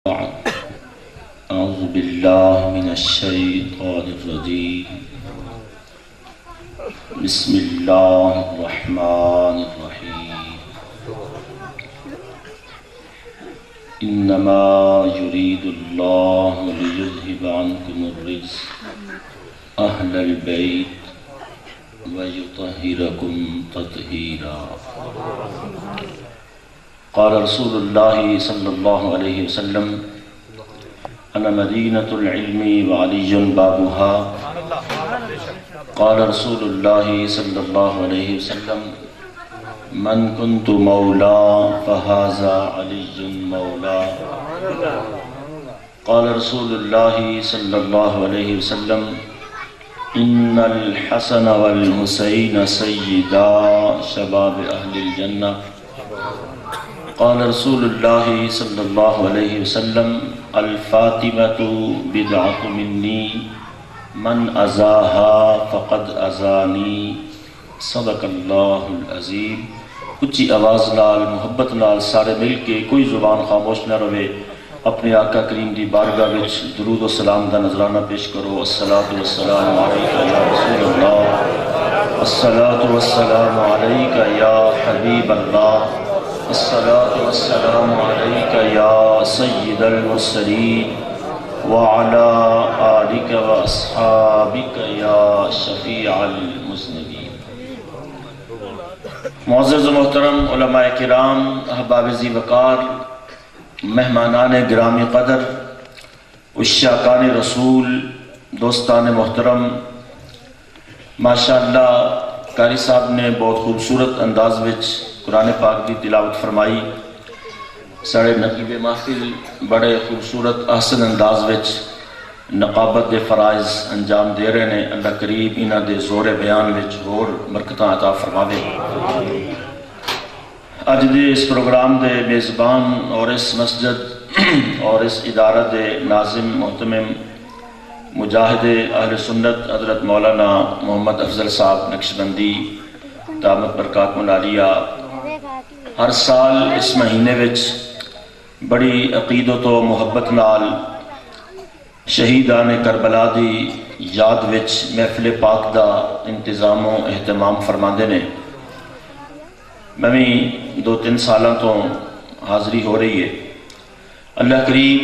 أعوذ بالله من الشيطان الرجيم. بسم الله الرحمن الرحيم. إنما يريد الله ليذهب عنكم الرجس أهل البيت ويطهركم تطهيرا. قال رسول الله صلى الله عليه وسلم: أنا مدينة العلم وعلي بابها. قال رسول الله صلى الله عليه وسلم: من كنت مولا فهذا علي مولا. قال رسول الله صلى الله عليه وسلم: إن الحسن والحسين سيدا شباب أهل الجنة. قال رسول الله صلى الله عليه وسلم: الفاطمة بدعة مني من أذاها فقد أذاني. صدق اللہ العظیم. اچھی آواز نال محبت نال سارے مل کے کوئی زبان خاموش نہ رہے، اپنے آقا کریم دی بارگاہ وچ درود و سلام دا نذرانہ پیش کرو. الصلاۃ والسلام علیک یا رسول اللہ، الصلاۃ والسلام علیک یا حبیب اللہ، الصلاۃ والسلام علیک یا سید المرسلین وعلی آلک واصحابک یا شفیع المذنبین. معزز و محترم علماء کرام، احباب ذی وقار، مہمانان گرامی قدر، عشاقان رسول، دوستان محترم، ماشاءاللہ قاری صاحب نے بہت خوبصورت انداز وچ قرآن پاک کی تلاوت فرمائی. ساڑھے نقیب محفل بڑے خوبصورت احسن انداز وچ نقابت دے فرائض انجام دے رہے ہیں. اللہ کریم انہاں دے زور بیان وچ اور برکتاں عطا فرماوے. اج دے اس پروگرام دے میزبان اور اس مسجد اور اس ادارہ دے ناظم محتمم مجاہد اہل سنت حضرت مولانا محمد افضل صاحب نقشبندی دامت برکاتہ العالیہ ہر سال اس مہینے وچ بڑی عقیدت و محبت نال شہیدان کربلا دی یاد وچ محفل پاک دا انتظام و اہتمام فرماندے نے. میں بھی 2-3 سالاں تو حاضری ہو رہی ہے. اللہ کریم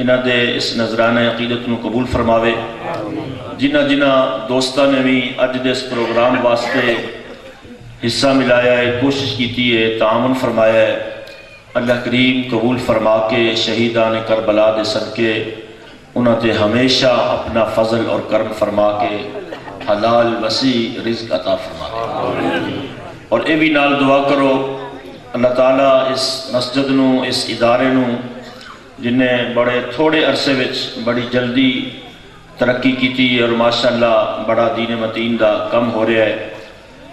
انہاں دے اس نذرانہ عقیدت نو قبول فرماوے. جنہ دوستاں نے بھی اج دے اس پروگرام واسطے حصہ ملایا ہے، کوشش کیتی ہے، تعاون فرمایا ہے، اللہ کریم قبول فرما کے شہیدان کربلا دے صدقے انہاں تے ہمیشہ اپنا فضل اور کرم فرما کے حلال وسیع رزق عطا فرما دے. اور اے بھی نال دعا کرو اللہ تعالیٰ اس مسجد نو، اس ادارے نو جنہیں بڑے تھوڑے عرصے وچ بڑی جلدی ترقی کیتی اور ماشاءاللہ بڑا دین متین دا کم ہو رہا ہے.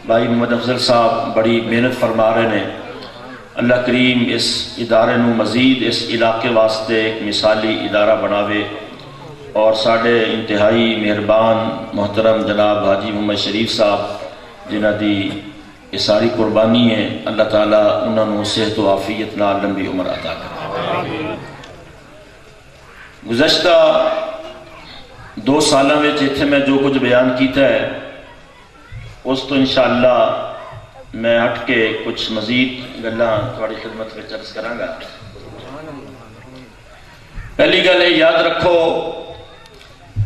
بھائی محمد افضل صاحب بڑی محنت فرما رہے ہیں. اللہ کریم اس ادارے نو مزید اس علاقے واسطے ایک مثالی ادارہ بناوے اور ساڑھے انتہائی مہربان محترم جناب حاجی محمد شریف صاحب جنہ دی یہ ساری قربانی ہے، اللہ تعالیٰ انہوں نے صحت و عافیت نال لمبی عمر عطا کرے. گزشتہ 2 سالاں وچ ایتھے میں جو کچھ بیان کیتا ہے اس تو انشاءاللہ میں ہٹ کے کچھ مزید گلاں تھوڑی خدمت میں عرض کراں گا. پہلی گل ہے، یاد رکھو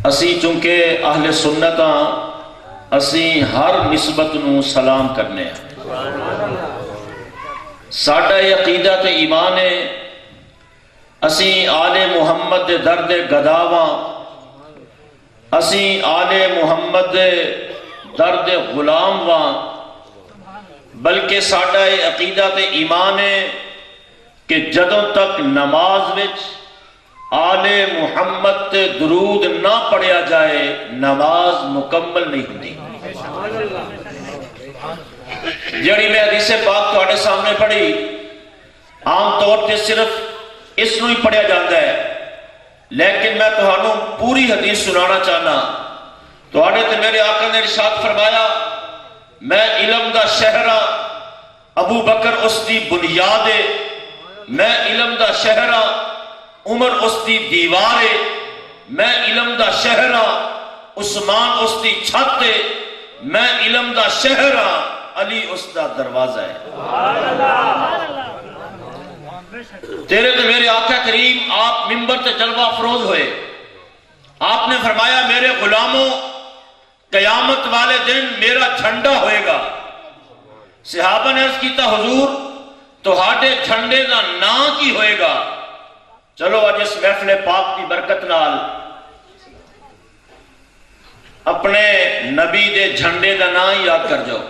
اسی چونکہ اہل سنت ہاں، اسی ہر نسبت نو سلام کرنے ہیں. ساڈا یہ عقیدہ تے ایمان ہے اسی آل محمد دے در دے گداواں، اسی آل محمد دے در دے غلام واں، بلکہ ساڈا یہ عقیدہ تے ایمان ہے کہ جدوں تک نماز وچ آل محمد تے درود نہ پڑھیا جائے نماز مکمل نہیں ہوتی. جڑی میں حدیث پاک تواڈے سامنے پڑھی عام طور تے صرف اس نو ہی پڑھیا جاتا ہے، لیکن میں تہانوں پوری حدیث سنانا چاہنا. تواڈے تے میرے آقا نے ارشاد فرمایا، میں علم دا شہر ہاں، ابو بکر اس دی بنیاد ہے. میں علم دا شہر ہاں، عمر اس دی دیوار ہے، میں علم دا شہر ہاں، عثمان اس دی چھت ہے، میں علم دا شہر ہاں، علی اس دا دروازہ ہے۔ تیرے تو میرے آقا کریم آپ منبر تے جلوہ افروز ہوئے، آپ نے فرمایا میرے غلاموں قیامت والے دن میرا جھنڈا ہوئے گا۔ صحابہ نے عرض کیتا حضور تہاڈے جھنڈے دا نام کی ہوئے گا؟ چلو اج اس محفل پاک کی برکت نال اپنے نبی دے جھنڈے دا نام یاد کر جاؤ۔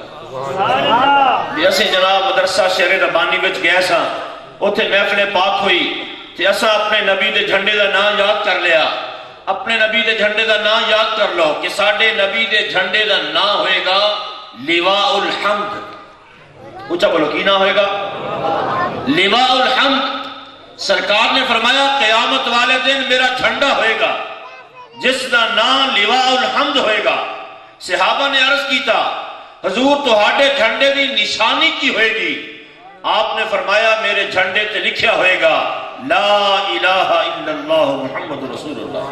بھی اسے جناب مدرسہ شیر ربانی بچ گئے سا، اتھے محفل پاک ہوئی تے اسا اپنے نبی دے جھنڈے دا نام یاد کر لیا۔ اپنے نبی دے جھنڈے دا نام یاد کر لو کہ ساڈے نبی دے جھنڈے دا نام ہوئے گا لواء الحمد۔ اونچا بولو کی نام ہوئے گا؟ لواء الحمد۔ سرکار نے فرمایا قیامت والے دن میرا جھنڈا ہوئے گا جس دا نام لواء الحمد ہوئے گا۔ صحابہ نے عرض کیتا حضور تہاڈے جھنڈے دی نشانی کی ہوئے گی؟ آپ نے فرمایا میرے جھنڈے تے لکھیا ہوئے گا لا الہ الا اللہ محمد رسول اللہ۔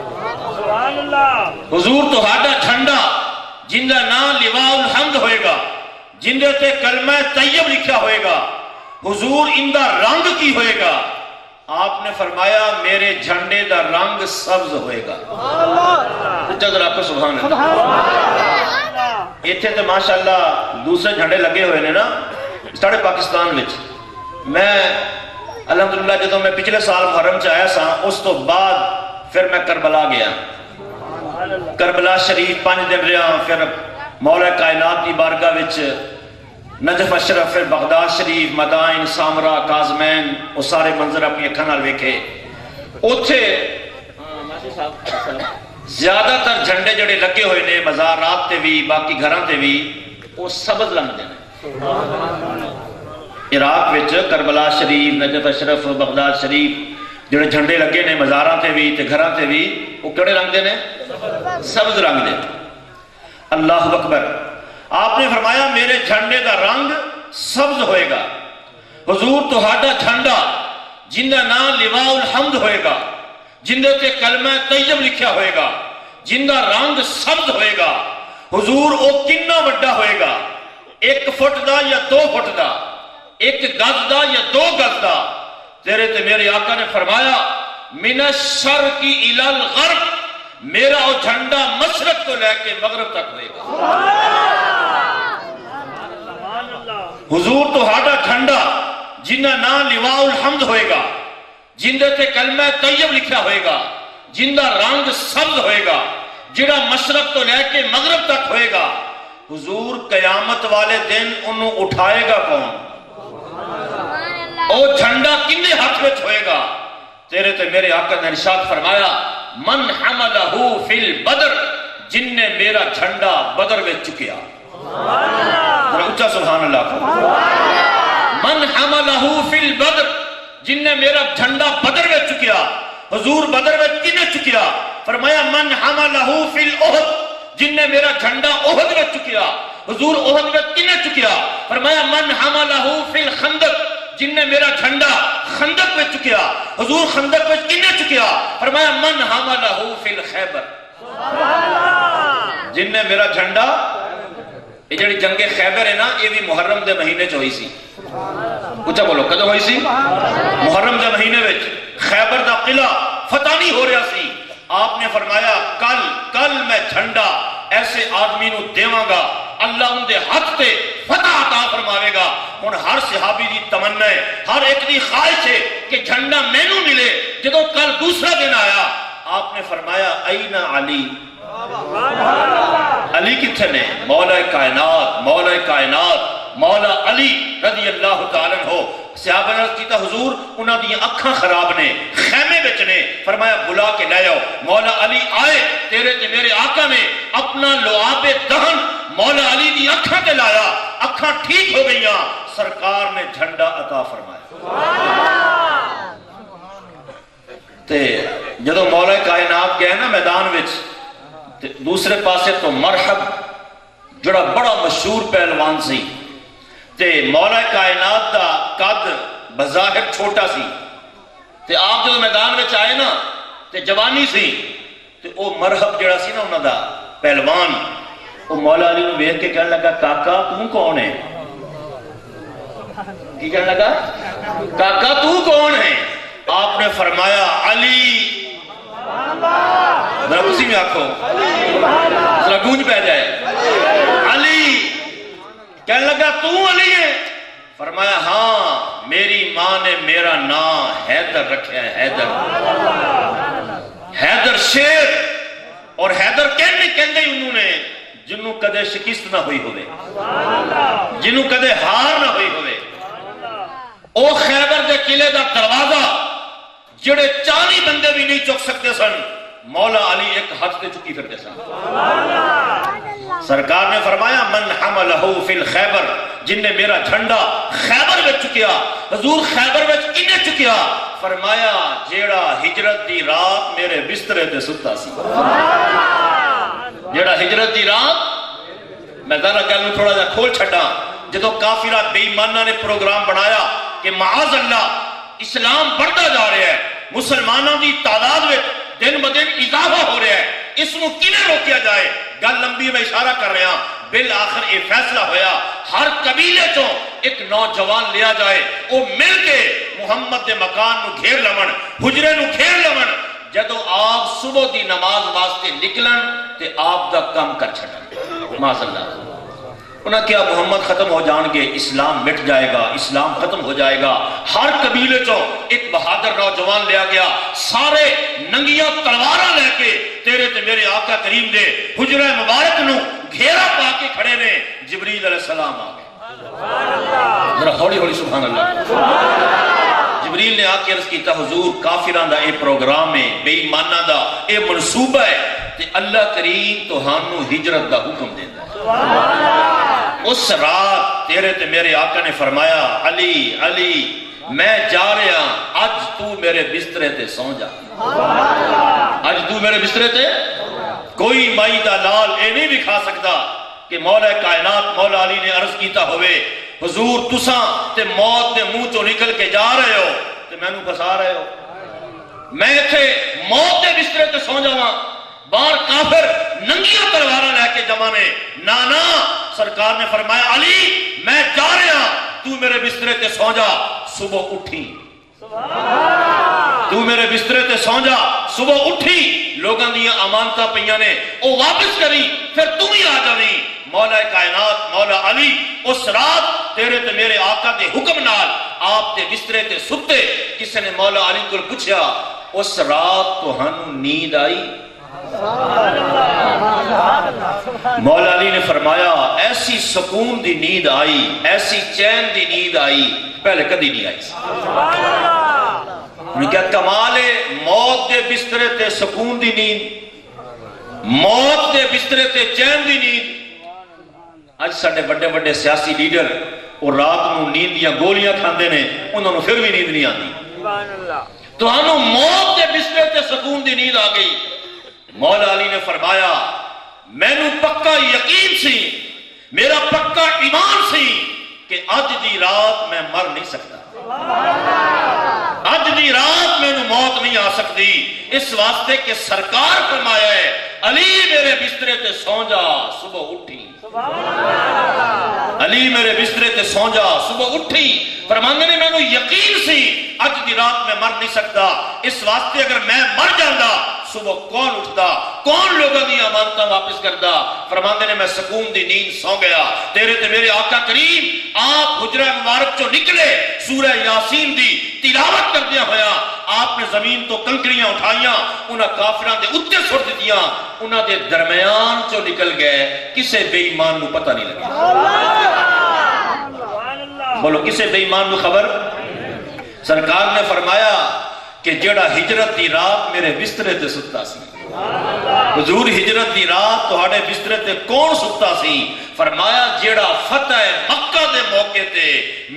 سبحان اللہ۔ حضور تہاڈا جھنڈا جن دا نام لواء الحمد ہوئے گا، جن دے تے کلمہ طیب لکھیا ہوئے گا، حضور ان دا رنگ کی ہوئے گا؟ آپ نے فرمایا میرے جھنڈے دا رنگ سبز ہوئے گا۔ ذرا آپ کو سبحان اللہ۔ ایتھے تے ماشاءاللہ دوسرے جھنڈے لگے ہوئے نے نا ساڑھے پاکستان میں۔ میں الحمدللہ جدوں میں پچھلے سال محرم چ آیا سا، اس تو بعد پھر میں کربلا گیا، کربلا شریف 5 دن رہا، پھر مولا کائنات کی بارگاہ وچ نجف اشرف، پھر بغداد شریف، مدائن، سامرا، کاظمین، وہ سارے منظر اپنی اکھاں نال ویکھے۔ اوتھے زیادہ تر جھنڈے جڑے لگے ہوئے نے مزارات تے بھی باقی گھراں تے بھی وہ سبز لگدے نے۔ عراق وچ کربلا شریف، نجف اشرف، بغداد شریف جڑے جھنڈے لگے نے مزاراں تے بھی تے گھراں تے بھی وہ کیڑے رنگ دے نے؟ سبز رنگ دے۔ اللہ اکبر۔ آپ نے فرمایا میرے جھنڈے دا رنگ سبز ہوئے گا۔ حضور تہاڈا جھنڈا جن دا نام لواء الحمد ہوئے گا، جن دے تے کلمہ طیب لکھیا ہوئے گا، جن دا رنگ سبز ہوئے گا، حضور او کنا وڈا ہوئے گا؟ 1 فٹ دا یا 2 فٹ دا؟ 1 گز دا یا 2 گز دا؟ تیرے تے میرے آقا نے فرمایا من الشرق الی الغرب، میرا وہ جھنڈا مشرق کو لے کے مغرب تک ہوئے گا۔ حضور تہاڈا جھنڈا جن دا نام لواء الحمد ہوئے گا، جن دے تے کلمہ طیب لکھا ہوئے گا، جن دا رنگ سبز ہوئے گا، جڑا مشرق تو لے کے مغرب تک ہوئے گا، حضور قیامت والے دن انہوں اٹھائے گا کون؟ او جھنڈا کنے ہاتھ میں ہوئے گا؟ تیرے تے میرے آقا نے ارشاد فرمایا من حملہ فی البدر، جن نے میرا جھنڈا بدر میں چکیا۔ اچھا سبحان اللہ۔ من حملہ فی البدر، جن نے میرا جھنڈا بدر میں چکیا۔ حضور بدر میں کنے چکیا؟ فرمایا من حملہ فی الاحد، جن نے میرا جھنڈا احد میں چکیا۔ حضور احد میں کنے چکیا؟ فرمایا من حملہ فی الخندق، جن نے میرا جھنڈا خندق میں چکیا۔ حضور خندق میں کنے چکیا؟ فرمایا من حملہ فی الخیبر، جن نے میرا جھنڈا، یہ جڑی جنگ خیبر ہے نا یہ بھی محرم دے مہینے چ ہوئی سی۔ اچھا بولو کدو ہوئی سی؟ محرم دے مہینے وچ خیبر دا قلعہ فتح نہیں ہو رہا سی۔ آپ نے فرمایا کل میں جھنڈا ایسے آدمی نو دیواں گا، اللہ ان دے ہاتھ تے فتح عطا فرماوے گا۔ ہن ہر صحابی دی تمنا ہے، ہر ایک دی خواہش ہے کہ جھنڈا مینوں ملے۔ جدوں کل دوسرا دن آیا آپ نے فرمایا این علی، علی کتھے نے؟ مولا کائنات مولا علی رضی اللہ تعالیٰ عنہ۔ صحابہ نے کیتا حضور انہاں دی اکھاں خراب نے، خیمے وچ نے۔ فرمایا بلا کے لے آؤ۔ مولا علی آئے، تیرے تے میرے آقا نے اپنا لعاب دہن مولا علی دی اکھاں تے لایا، اکھاں ٹھیک ہو گئیاں، سرکار نے جھنڈا عطا فرمایا۔ تے جدو مولا کائنات گئے نا میدان وچ، دوسرے پاسے تو مرحب جڑا بڑا مشہور پہلوان سی، تے مولا کائنات دا قد بظاہر چھوٹا سی، تے آپ جدو میدان وچ آئے تے جوانی سی تے او مرحب جڑا سی نا انہاں دا پہلوان وہ مولا علی نو ویکھ کے کہنے لگا کاکا تو کون ہے؟ کی کہنے لگا کاکا تو کون ہے؟ آپ نے فرمایا علی، ذرا اسی میں آکھو ذرا گونج پہ جائے، علی۔ کہنے لگا تو علی ہے؟ فرمایا ہاں، میری ماں نے میرا نام حیدر رکھا ہے، حیدر، حیدر شیر، اور حیدر کہندے انہوں نے جنہوں کدے شکست نہ ہوئی ہوئے، جنہوں کدے ہار نہ ہوئی ہوئے۔ او خیبر دے قلعے دا دروازہ جڑے 40 بندے بھی نہیں چک سکتے سن، مولا علی ایک ہاتھ تے چکی پھرتے سن۔ سرکار نے فرمایا من حملہ فی الخیبر، جن نے میرا جھنڈا خیبر میں چکیا، حضور خیبر میں کنے چکیا؟ فرمایا جیڑا ہجرت دی رات میرے بسترے تے ستا سی، جیڑا ہجرت دی رات، میں ذرا گل نوں تھوڑا جا کھول چھڈا، جدوں کافرہ بے ایماناں نے پروگرام بنایا کہ معاذ اللہ اسلام بڑھتا جا رہا ہے، مسلمانوں کی تعداد میں دن بدن اضافہ ہو رہا ہے، اس کو کیویں روکیا جائے؟ گل لمبی میں اشارہ کر رہا، بالآخر یہ فیصلہ ہویا ہر قبیلے چوں ایک نوجوان لیا جائے، وہ مل کے محمد دے مکان نو گھیر لون، حجرے نو گھیر لون، جدو آپ صبح دی نماز واسطے نکلن تے آپ دا کام کر چھڑن۔ معاذ اللہ، انہاں کیا محمد ختم ہو جان گے، اسلام مٹ جائے گا، اسلام ختم ہو جائے گا۔ ہر قبیلے چوں ایک بہادر نوجوان لیا گیا، سارے ننگیاں تلواراں لے کے تیرے تے میرے آقا کریم دے حجرہ مبارک نو گھیرا پا کے کھڑے نے۔ جبریل علیہ السلام آ گئے، ذرا ہولی ہولی سبحان اللہ۔ جبریل نے آ کے عرض کیتا حضور کافران دا اے پروگرام ہے، بے ایمانہ دا اے منصوبہ ہے، تے اللہ کریم تو ہانو ہجرت دا حکم دیتا ہے۔ اس رات تیرے تے میرے آقا نے فرمایا علی علی میں جا رہا، اج تو میرے بسترے تے سو جا، اج تو میرے بسترے تے، کوئی مائی دا لال اے نہیں دکھا سکتا کہ مولا کائنات مولا علی نے عرض کیتا ہوئے حضور تساں تے موت دے منہ چوں نکل کے جا رہے ہو تے میں نو بسا رہے ہو، میں تھے موت دے بسترے تے سو جاواں، باہر کافر ننگیاں تلواراں لے کے جمع نے، نانا سرکار نے فرمایا علی میں جا رہا، تو میرے بسترے تے سو جا، صبح اٹھی، تو میرے بسترے تے سو جا، صبح اٹھی، لوگاں دیاں امانتاں پئیاں نے او واپس کری، پھر تم ہی آ جاویں۔ مولا کائنات مولا علی اس رات تیرے تے میرے آقا دے حکم نال آپ تے بسترے تے ستے۔ کسی نے مولا علی کو پوچھا اس رات تہانوں نیند آئی؟ مولا علی نے فرمایا ایسی سکون دی نیند آئی، ایسی چین دی نیند آئی پہلے کدی نہیں آئی۔ کیا کمال ہے، موت دے بسترے تے سکون دی نیند، موت دے بسترے تے چین دی نیند۔ اج ساڈے بڑے بڑے سیاسی لیڈر اور رات نو نیند دیاں گولیاں کھاندے نے، انہوں نے پھر بھی نیند نہیں آتی۔ تو ہانوں موت دے بسترے تے سکون دی نیند آ گئی۔ مولا علی نے فرمایا میں نو پکا یقین سی، میرا پکا ایمان سی کہ اج دی رات میں مر نہیں سکتا، اج دی رات میں نو موت نہیں آ سکتی، اس واسطے کہ سرکار فرمایا ہے علی میرے بسترے تے سو جا، صبح اٹھی، علی میرے بسترے تے سو جا، صبح اٹھی۔ فرماندے نے میں نو یقین سی اج دی رات میں مر نہیں سکتا، اس واسطے اگر میں مر جاندا صبح کون اٹھتا، کون لوگوں دی امانتاں واپس کردا؟ فرماندے نے میں سکون دی نیند سو گیا۔ تیرے تے میرے آقا کریم آپ حجرہ مبارک چوں نکلے، سورہ یاسین دی تلاوت کردیا ہویا آپ نے زمین تو کنکریاں اٹھائیاں، انہاں کافراں دے اوتے سٹ دتیاں، انہاں دے درمیان چوں نکل گئے، کسے بے ایمان نو پتہ نہیں لگا۔ بولو کسے بے ایمان نو خبر؟ سرکار نے فرمایا کہ جڑا ہجرت دی رات میرے بسترے تے ستا سی، حضور ہجرت دی رات تہاڈے بسترے تے کون ستا سی؟ فرمایا جڑا فتح مکہ دے موقع تے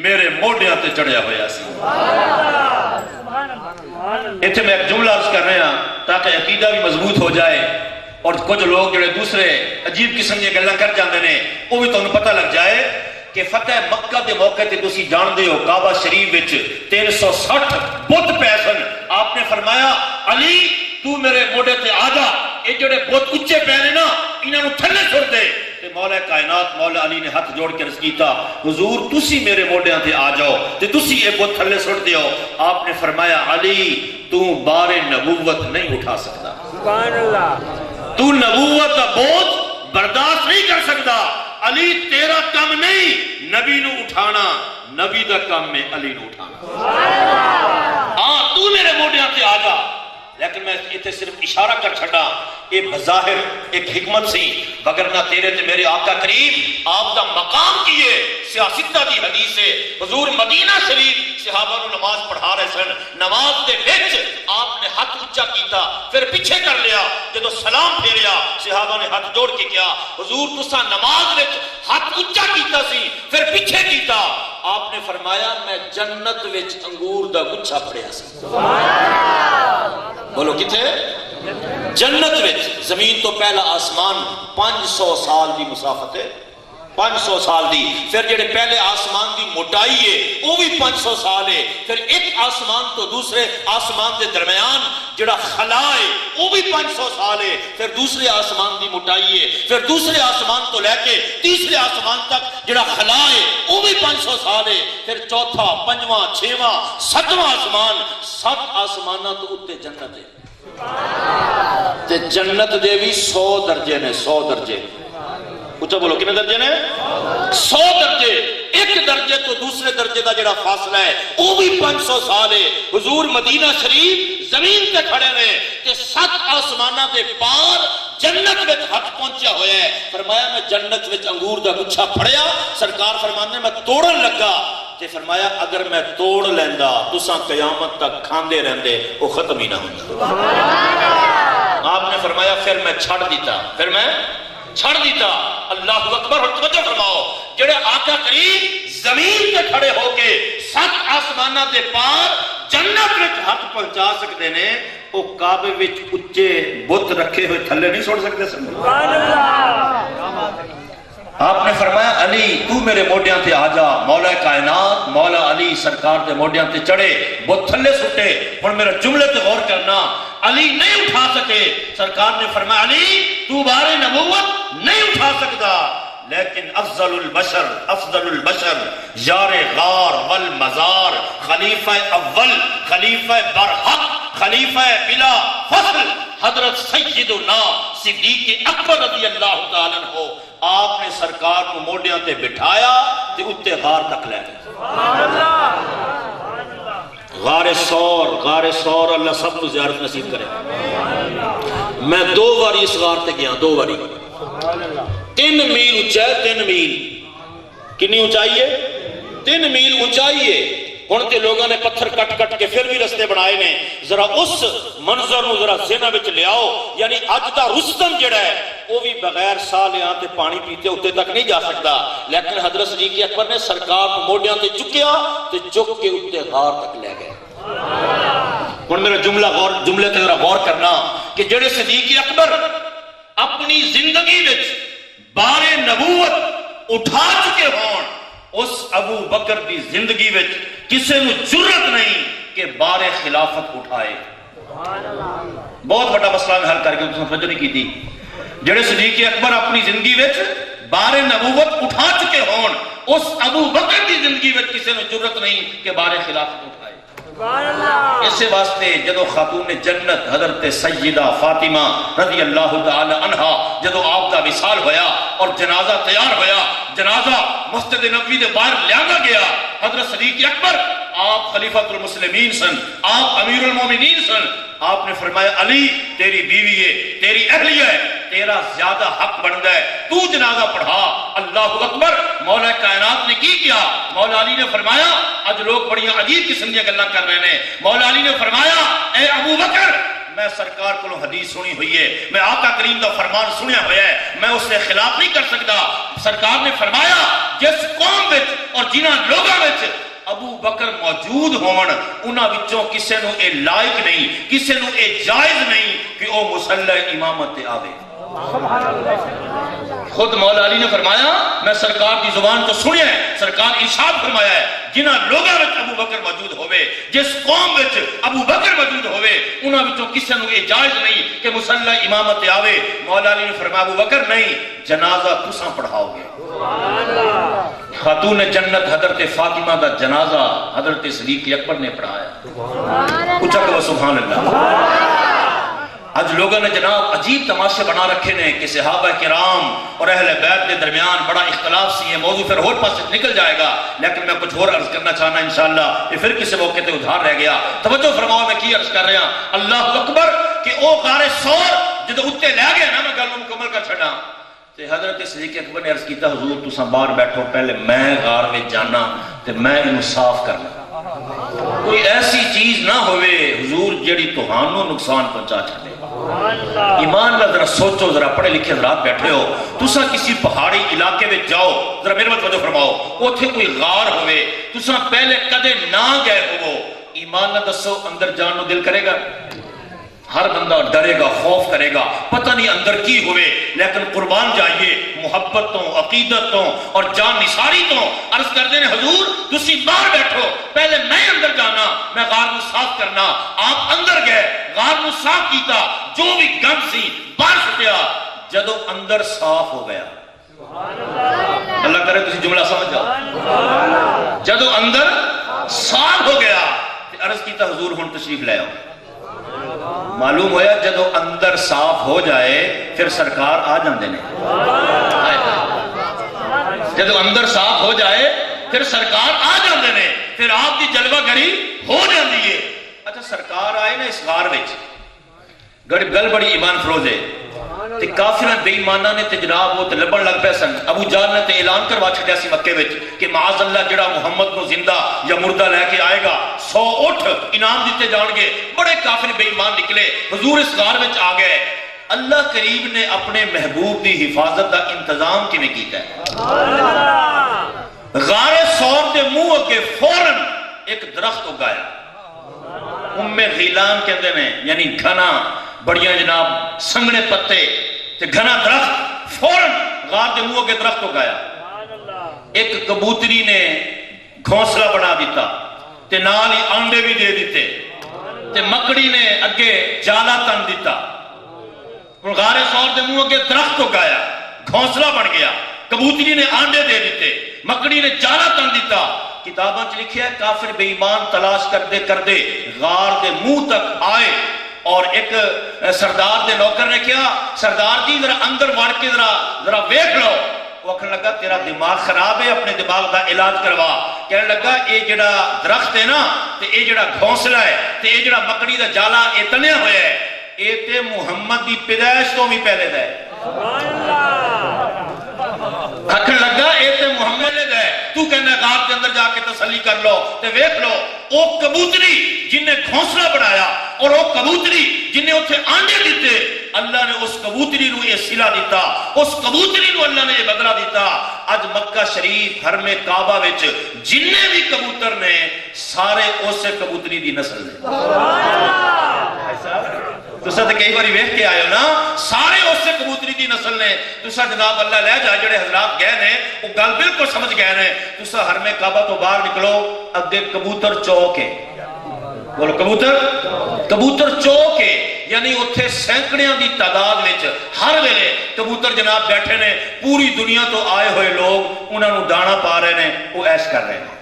میرے موڈیاں تے چڑھیا ہویا سی۔ ایتھے میں ایک جملہ عرض کر رہا تاکہ عقیدہ بھی مضبوط ہو جائے، اور کچھ لوگ جڑے دوسرے عجیب قسم دی گلاں کر جاندے نے وہ بھی تانوں پتہ لگ جائے کہ فتح مکہ دے موقع تے تسی جاندے ہو کعبہ شریف وچ 360 بت پے سن۔ آپ نے فرمایا علی تو میرے موڈے تے آ جا، یہ جڑے بہت اچے پہنے نا انہوں تھلے چھوڑ دے۔ تے مولا کائنات مولا علی نے ہاتھ جوڑ کے عرض کیتا حضور تسی میرے موڈیاں تے آ جاؤ تے تسی یہ بہت تھلے چھوڑ دیو۔ آپ نے فرمایا علی تو بار نبوت نہیں اٹھا سکتا، سبحان اللہ، تو نبوت کا بوجھ برداشت نہیں کر سکتا۔ علی تیرا کم نہیں نبی نو اٹھانا، نبی دا کم میں علی نو اٹھانا۔ ہاں تو میرے موڈیاں تے آ جا، لیکن میں اتنے صرف اشارہ کر چھڑا، یہ بظاہر ایک حکمت سی، وگرنہ تیرے تے میرے آقا کریم آپ دا مقام کیے سیاستہ دی حدیث ہے۔ حضور مدینہ شریف صحابہ نو نماز پڑھا رہے سن، نماز دے وچ آپ نے ہاتھ اونچا کیتا پھر پیچھے کر لیا، جدو سلام پھیریا صحابہ نے ہاتھ جوڑ کے کیا حضور تسا نماز وچ ہاتھ اونچا کیتا سی پھر پیچھے کیتا۔ آپ نے فرمایا میں جنت وچ انگور دا گچھا پڑیا سی۔ بولو کتھے؟ جنت وچ، زمین تو پہلا آسمان 500 سال دی مسافت ہے، 500 سال دی، پھر جڑے پہلے آسمان دی موٹائی ہے وہ بھی 500 سال ہے، پھر ایک آسمان تو دوسرے آسمان دے درمیان جڑا خلا ہے وہ بھی 500 سال ہے، پھر دوسرے آسمان دی موٹائی ہے، پھر دوسرے آسمان تو لے کے تیسرے آسمان تک جڑا خلا ہے وہ بھی 500 سال ہے، پھر چوتھا، پنجواں، چھواں، ساتواں آسمان، 7 آسمانہ تو اتے جنت ہے، تے جنت دے بھی 100 درجے نے، 100 درجے، اچھا بولو کتنے درجے نے؟ 100 درجے، ایک درجے تو دوسرے درجے دا جڑا فاصلہ ہے وہ بھی 500 سال ہے۔ حضور مدینہ شریف زمین تے کھڑے رہے کہ 7 آسمانہ دے پار جنت وچ ہاتھ پہنچیا ہویا ہے۔ فرمایا میں جنت وچ انگور دا گچھا پھڑیا، سرکار فرمانے میں توڑن لگا تے فرمایا اگر میں توڑ لیندا تساں قیامت تک کھاندے رہندے وہ ختم ہی نہ ہوندا۔ آپ نے فرمایا پھر میں چھڑ دیتا، پھر میں چھڑ دیتا۔ اللہ اکبر، اور توجہ فرماؤ، جڑے آقا کریم زمین تے کھڑے ہو کے 7 آسمانہ دے پار جنت وچ ہاتھ پہنچا سکتے نے، وہ کعبے وچ اچے بت رکھے ہوئے تھلے نہیں چھوڑ سکتے سن۔ آپ نے فرمایا علی تو میرے موڈیاں تے آ جا، مولا کائنات مولا علی سرکار دے موڈیاں تے چڑھے، بہت تھلے سٹے۔ اور میرے جملے تے غور کرنا، علی نہیں اٹھا سکے، سرکار نے فرمایا علی تو بار نبوت نہیں اٹھا سکتا، لیکن افضل البشر یار غار والمزار، خلیفہ اول، خلیفہ برحق، خلیفہ بلا فصل، حضرت سیدنا صدیق اکبر رضی اللہ تعالیٰ عنہ، آپ نے سرکار کو موڈیاں تے بٹھایا تے اتے غار تک لے گئے۔ غار سور اللہ سب کو زیارت نصیب کرے۔ میں 2 باری اس غار تے گیا، 2 باری، 3 میل اونچائی، 3 میل، کنی اونچائی ہے؟ 3 میل اونچائی ہے۔ ہن تے لوگوں نے پتھر کٹ کٹ کے پھر بھی رستے بنائے نے، ذرا اس منظر نو ذرا ذہن وچ لیاؤ، یعنی اج دا رستم جڑا ہے وہ بھی بغیر ساہ لیاں تے پانی پیتے اتنے تک نہیں جا سکتا، لیکن حضرت صدیق اکبر نے سرکار کو موڈیاں تے چکیا تے چک کے اتنے غار تک لے گئے۔ ہن میرا جملے تے ذرا غور کرنا کہ جڑے صدیق اکبر اپنی زندگی وچ بار نبوت اٹھا چکے ہون، اس ابو بکر دی زندگی وچ کسے نو جرت نہیں کہ بار خلافت اٹھائے۔ بہت بڑا مسئلہ میں حل کر کے سمجھ نہیں کی تھی، جڑے صدیق اکبر اپنی زندگی وچ بار نبوت اٹھا چکے ہون، اس ابو بکر دی زندگی وچ کسے نو جرت نہیں کہ بار خلافت اٹھائے۔ اس واسطے جدو خاتون جنت حضرت سیدہ فاطمہ رضی اللہ تعالی عنہ جدو آپ کا وصال ہویا اور جنازہ تیار ہویا، جنازہ مسجد نبوی دے باہر لیا گیا، حضرت صدیق اکبر آپ خلیفۃ المسلمین سن، آپ امیر المومنین سن، آپ نے فرمایا علی تیری بیوی ہے، تیری اہلیہ ہے، تیرا زیادہ حق بنتا ہے، تو جنازہ پڑھا۔ اللہ اکبر، مولا کائنات نے کی کیا؟ مولا علی نے فرمایا، آج لوگ بڑی عجیب قسم کی گلاں کر رہے ہیں، مولا علی نے فرمایا اے ابو بکر میں سرکار کو حدیث سنی ہوئی ہے، میں آقا کریم دا فرمان سنیا ہوا ہے، میں اس سے خلاف نہیں کر سکتا۔ سرکار نے فرمایا جس قوم وچ اور جنہاں لوگاں وچ ابو بکر موجود ہون، انہاں وچوں کسے نو اے لائق نہیں، کسے نو اے جائز نہیں کہ او مصلی امامت تے آوے۔ خود مولا علی نے فرمایا میں سرکار کی زبان تو سنیا ہے، سرکار ارشاد فرمایا ہے جنہاں لوگاں وچ ابو بکر موجود ہوئے، جس قوم وچ ابو بکر موجود ہوئے، انہاں وچوں کسے نوں اجازت نہیں کہ مصلی امامت آوے۔ مولا علی نے فرمایا ابو بکر نہیں، جنازہ تساں پڑھاؤ گے۔ خاتون جنت حضرت فاطمہ دا جنازہ حضرت صدیق اکبر نے پڑھایا۔ اچھا کہ سبحان اللہ۔ آج لوگوں نے جناب عجیب تماشے بنا رکھے نے کہ صحابہ کرام اور اہل بیت کے درمیان بڑا اختلاف سی ہے، موضوع پھر اور پاس نکل جائے گا، لیکن میں کچھ اور عرض کرنا چاہنا انشاءاللہ، یہ پھر کسی موقع تے ادھار رہ گیا۔ توجہ فرماؤ میں کی عرض کر رہا ہوں، اللہ اکبر کہ او غار ثور جدو اتے لے گیا نا، میں گل مکمل کر چھڑا تے حضرت صدیق اکبر نے عرض کیتا حضور تساں باہر بیٹھو، پہلے میں غار میں جانا تے میں انہوں صاف کرنا، کوئی ایسی چیز نہ ہوئے حضور جڑی تہانوں نقصان پہنچا چھڑے۔ ایمان اللہ ذرا سوچو، ذرا پڑھے لکھے حضرات بیٹھے ہو، تساں کسی پہاڑی علاقے میں جاؤ، ذرا میرے توجہ فرماؤ، اوتھے کوئی غار ہوئے، تساں پہلے کدے نہ گئے ہو، ایمان نہ دسو اندر جان نو دل کرے گا؟ ہر بندہ ڈرے گا، خوف کرے گا، پتہ نہیں اندر کی ہوئے، لیکن قربان جائیے محبتوں، عقیدتوں اور جان نثاری تو عرض کر دینے حضور تسی باہر بیٹھو، پہلے میں اندر جانا، میں غار نو صاف کرنا۔ آپ اندر گئے، غار نو صاف کیتا، جو بھی گند سی باہر سٹیا، جدو اندر صاف ہو گیا، اللہ کرے تسی جملہ سمجھ جاؤ، جدو اندر صاف ہو گیا عرض کیتا حضور ہن تشریف لے آؤ۔ معلوم ہویا جدو اندر صاف ہو جائے پھر سرکار آ جاندے نے، جدو اندر صاف ہو جائے پھر سرکار آ جاندے نے، پھر آپ کی جلوہ گری ہو جاندی ہے۔ اچھا سرکار آئے نا اس غار وچ، گل بڑی ایمان فروز ہے، تے کافراں بے ایماناں نے تے جناب وہ تے لبن لگ پے سن، ابو جہل نے تے اعلان کروا چھڈیا سی مکے وچ کہ معاذ اللہ جڑا محمد نو زندہ یا مردہ لے کے آئے گا 100 اٹھ انعام دیتے جان گے۔ بڑے کافر بے ایمان نکلے، حضور اس غار وچ آ گئے۔ اللہ کریم نے اپنے محبوب دی حفاظت دا انتظام کیویں کیتا ہے؟ غار ثور دے منہ اگے فوراً ایک درخت اگایا، ام غیلان کہندے نے، یعنی گھنا بڑیاں جناب سنگنے پتے تے گھنا درخت، فوراً غار دے منہ کے درخت اگایا۔ ایک کبوتری نے گھونسلہ بنا دیتا تے نال ہی انڈے بھی دے دیتے تے مکڑی نے اگے جالا تن دیتا۔ غار ثور دے منہ کے درخت اگایا، گھونسلہ بن گیا، کبوتری نے انڈے دے دیتے، مکڑی نے جالا تن دیتا۔ کتاباں چ لکھیا ہے کافر بے ایمان تلاش کردے کردے غار دے منہ تک آئے، اور ایک سردار دے نوکر نے کیا سردار جی ذرا اندر وڑ کے ذرا ویکھ لو۔ وہ کہنے لگا تیرا دماغ خراب ہے، اپنے دماغ دا علاج کروا۔ کہنے لگا اے جڑا درخت ہے نا تے اے جڑا گھونسلہ ہے تے اے جڑا مکڑی دا جالا اے تنیا ہویا ہے، اے تے محمد دی پیدائش تو بھی پہلے دا ہے۔ آکھن لگا اے تے محمد نے ہے، تو کہنا غار کے اندر جا کے تسلی کر لو تے ویکھ لو او کبوتری جن نے گھونسلہ بنایا اور او کبوتری جن نے اتنے آنڈے دیتے، اللہ نے اس کبوتری نو یہ صلہ دیتا، اس کبوتری نو اللہ نے یہ بدلہ دیتا۔ آج مکہ شریف حرم کعبہ وچ جننے بھی کبوتر نے سارے اسے کبوتری دی نسل نے۔ تسا تے کئی باری ویکھ کے آئے ہو نا، سارے اسے کبوتری دی نسل نے۔ تسا جناب اللہ لے جائے جڑے حضرات گئے نے وہ گل بالکل سمجھ گئے نے۔ تسا حرم کعبہ تو باہر نکلو، اگے کبوتر چوک ہے، بولو کبوتر چوک ہے، یعنی اتھے سینکڑیاں دی تعداد وچ ہر ویلے کبوتر جناب بیٹھے نے، پوری دنیا تو آئے ہوئے لوگ انہاں نوں دانا پا رہے نے، وہ عیش کر رہے ہیں۔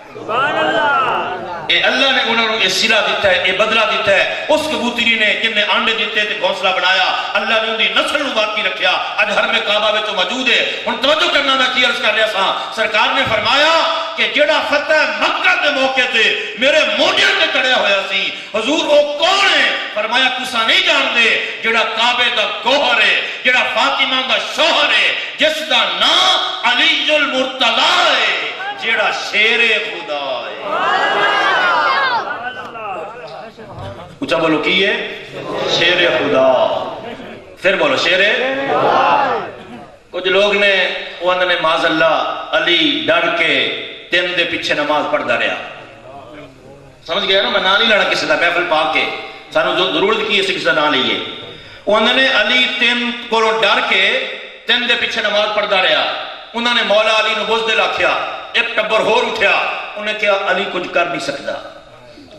اے اللہ نے انہوں نے صلہ دیتا ہے، اے بدلہ دیتا ہے۔ اس کبوتری نے جن نے انڈے دیتے تے گھونسلہ بنایا، اللہ نے ان دی نسل نو باقی رکھیا، اج حرم کعبہ میں تو موجود ہے۔ ہن توجہ کرنا میں کی عرض کر رہا سا، سرکار نے فرمایا کہ جڑا فتح مکہ دے موقع تے میرے موڈیاں تے کڑیا ہویا سی، حضور وہ کون ہے؟ فرمایا تساں نہیں جان دے، جڑا کعبے دا گوہر ہے، جڑا فاطمہ دا شوہر ہے، جس دا نام علی المرتضی ہے، جڑا شیر خدا ہے۔ اچھا بولو کی ہے؟ شیر خدا۔ پھر بولو شیر خدا۔ کچھ لوگ نے وہ اندر نے معاذ اللہ علی ڈر کے تین دے پیچھے نماز پڑھتا رہا، سمجھ گیا نا، میں نہ نہیں لینا کسی کا، محفل پا کے سانو جو ضرورت کی ہے کسی کا نہ لئیے۔ وہ اندر نے علی تین کو ڈر کے تین دے پیچھے نماز پڑھتا رہا، انہوں نے مولا علی نو بزدل آکھیا، ایک ٹبر ہور اٹھیا، انہیں کیا علی کچھ کر نہیں سکتا،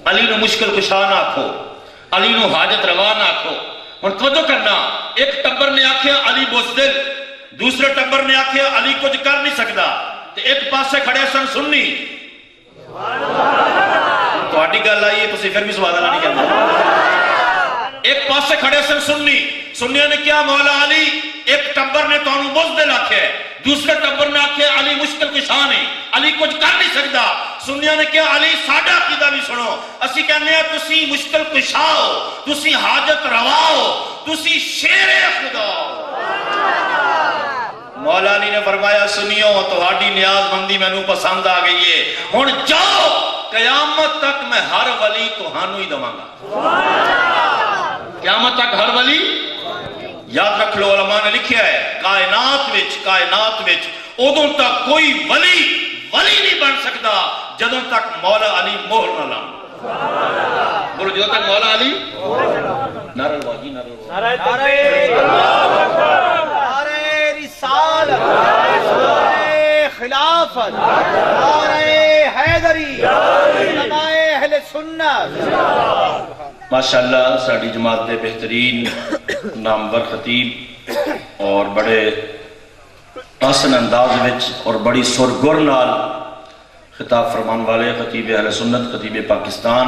علی نو مشکل کشا نہ آکھو، علی نو حاجت روا نہ آکھو۔ ہن توجہ کرنا، ایک ٹبر نے آکھیا علی بزدل، دوسرے ٹبر نے آکھیا علی کچھ کر نہیں سکتا، تے ایک پاسے کھڑے سن سنی۔ تہاڈی گل آئی ہے تسی پھر بھی سبحان اللہ نہیں کہندے۔ ایک پاسے کھڑے سن سنی، سنیاں نے کیا مولا علی، ایک ٹبر نے تانوں بزدل آکھیا ہے، دوسرے ٹبر نے آکھیا علی مشکل کشا نہیں، علی کچھ کر نہیں سکتا۔ سنیاں نے کیا علی ساڈا عقیدہ بھی سنو، اسی کہنے ہیں تسی مشکل کشا ہو، تسی حاجت روا ہو، تسی شیر خدا ہو۔ مولا علی نے فرمایا سنیو تہاڈی نیاز مندی مینوں پسند آ گئی ہے، ہن جاؤ قیامت تک میں ہر ولی تہانوں ہی دواں گا۔ قیامت تک ہر ولی، یاد رکھ لو علماء نے لکھیا ہے کائنات وچ ادوں تک کوئی ولی نہیں بن سکتا جدوں تک مولا علی مہر نہ لاؤ۔ بولو جدوں تک مولا علی، نعرہ الواجی، نعرہ رسالت، نعرہ خلافت، نعرہ حیدری، علماء اہل سنت۔ ماشاءاللہ ساڑی جماعت دے بہترین نامور خطیب اور بڑے حسن انداز وچ اور بڑی سرگر نال خطاب فرمان والے خطیب اہل سنت، خطیب پاکستان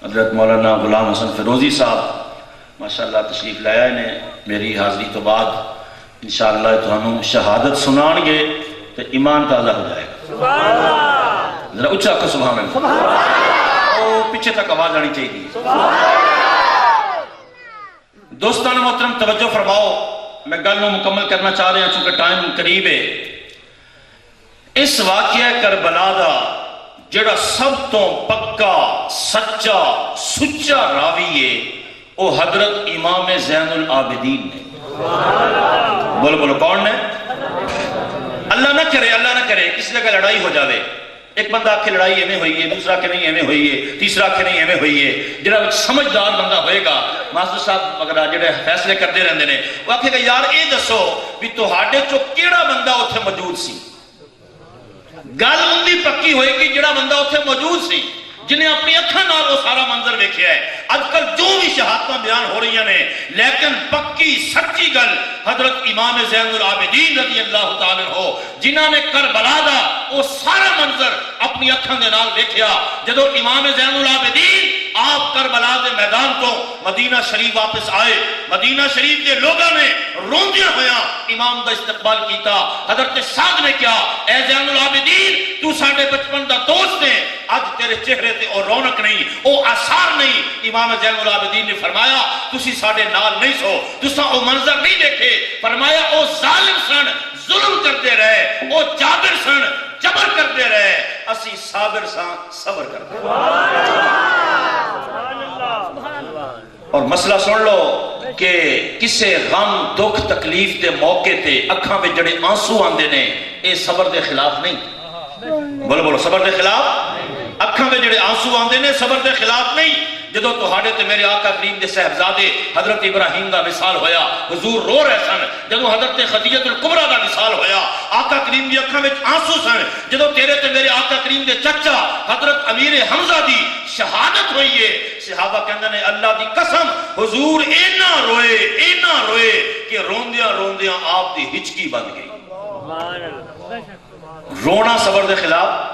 حضرت مولانا غلام حسن فیروزی صاحب ماشاءاللہ تشریف لایا نے۔ میری حاضری تو بعد انشاءاللہ تہانوں شہادت سنان گے تو ایمان تازہ ہو جائے گا۔ ذرا اچھا کہ سبحان اللہ، پیچھے تک آواز آنی چاہیے۔ دوستان محترم توجہ فرماؤ، میں گل نو مکمل کرنا چاہ رہا ہوں چونکہ ٹائم قریب ہے۔ اس واقعہ کربلا دا جڑا سب تو پکا سچا سچا راوی ہے وہ حضرت امام زین العابدین نے۔ بولو بولو کون نے؟ اللہ نہ کرے کس لگا لڑائی ہو جاوے، ایک بندہ آکھے لڑائی ایویں ہوئی ہے، دوسرا کہ نہیں ایویں ہوئی ہے، تیسرا کہ نہیں ایویں ہوئی ہے۔ جڑا سمجھدار بندہ ہوئے گا، ماسٹر صاحب اگر جڑے فیصلے کرتے رہندے نے، وہ آکھے گا یار اے دسو بھی تہاڈے چوں کیڑا بندہ اوتھے موجود سی؟ گل اندی پکی ہوئے کہ جڑا بندہ اوتھے موجود سی، جنہیں اپنی اکھاں نال وہ سارا منظر ویکھیا ہے۔ اج کل جو بھی شہادتاں بیان ہو رہی ہیں لیکن پکی سچی گل حضرت امام زین العابدین رضی اللہ تعالی عنہ جنہاں نے کربلا دا وہ سارا منظر اپنی اکھاں دے نال ویکھیا۔ جدو امام زین العابدین آپ کربلا دے میدان تو مدینہ شریف واپس آئے، مدینہ شریف کے لوگوں نے روندیاں ہویا امام دا استقبال کیتا۔ حضرت سعد نے کیا، اے زین العابدین تو ساڈے بچپن دا دوست ہے، آج تیرے چہرے تے اور رونق نہیں، او آثار نہیں۔ امام زین العابدین نے فرمایا تسی ساڈے نال نہیں سو، تساں او منظر نہیں دیکھے۔ فرمایا او ظالم سن ظلم کرتے رہے، او جابر سن جبر کرتے رہے، اسی صابر سان صبر کرتے رہے۔ اور مسئلہ سن لو کہ کسے غم دکھ تکلیف دے موقع تے اکھاں میں جڑے آنسو آندے نے اے صبر دے خلاف نہیں۔ بولو بولو صبر دے خلاف، اکھاں میں جڑے آنسو آندے نے صبر دے خلاف نہیں۔ جدو تہاڈے تے میرے آقا کریم دے صاحبزادے حضرت ابراہیم دا وصال ہویا، حضور رو رہے سن۔ جدو حضرت خدیجہ الکبریٰ دا وصال ہویا، آقا کریم دی اکھاں وچ آنسو سن۔ جدو تیرے تے میرے آقا کریم دے چچا حضرت امیر حمزہ دی شہادت ہوئی ہے، صحابہ کہندے نے اللہ دی قسم حضور اینا روئے کہ روندیاں روندیاں آپ دی ہچکی بن گئی۔ رونا صبر دے خلاف۔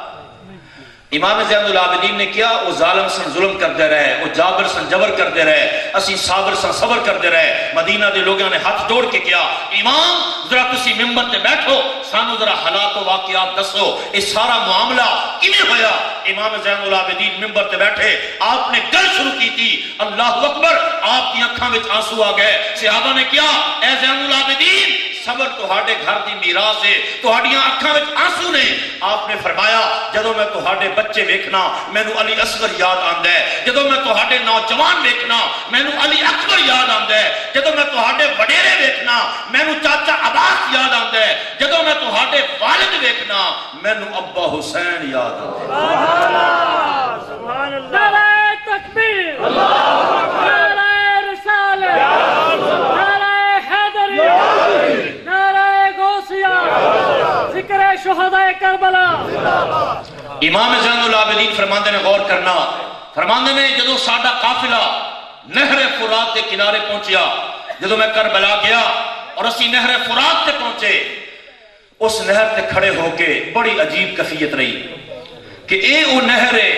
امام زین العابدین نے کیا، وہ ظالم سن ظلم کرتے رہے، وہ جابر سن جبر کرتے رہے، اسی صابر سن صبر کرتے رہے۔ مدینہ دے لوگوں نے ہاتھ جوڑ کے کیا، امام ذرا تسی ممبر تے بیٹھو، سانو ذرا حالات و واقعات دسو، اس سارا معاملہ کیویں ہویا۔ امام زین العابدین ممبر تے بیٹھے، آپ نے گل شروع کی تھی، اللہ اکبر، آپ کی اکھاں وچ آنسو آ گئے۔ صحابہ نے کیا، اے زین العابدین صبر تہاڈے گھر دی میراث ہے، تہاڈیاں اکھاں وچ آنسو نے۔ آپ نے فرمایا جدوں میں تہاڈے بچے ویکھنا مینوں علی اصغر یاد آندا ہے، جدوں میں تہاڈے نوجوان ویکھنا مینوں علی اکبر یاد آندا ہے، جدوں میں تہاڈے وڈیرے ویکھنا مینوں چاچا عباس یاد آندا ہے، جدوں میں تہاڈے والد ویکھنا مینوں ابا حسین یاد آندا ہے۔ سبحان اللہ، نعرہ تکبیر، اللہ اکبر، نعرہ رسالت، نعرہ حیدری، نعرہ غوثیہ، ذکر شہدائے کربلا۔ امام زین العابدین فرماندے نے غور کرنا، فرماندے نے جدو ساڈا قافلہ نہر فرات کے کنارے پہنچیا، جدو میں کربلا گیا اور اسی نہر فرات تے پہنچے، اس نہر تے کھڑے ہو کے بڑی عجیب کیفیت رہی کہ اے او نہر ہے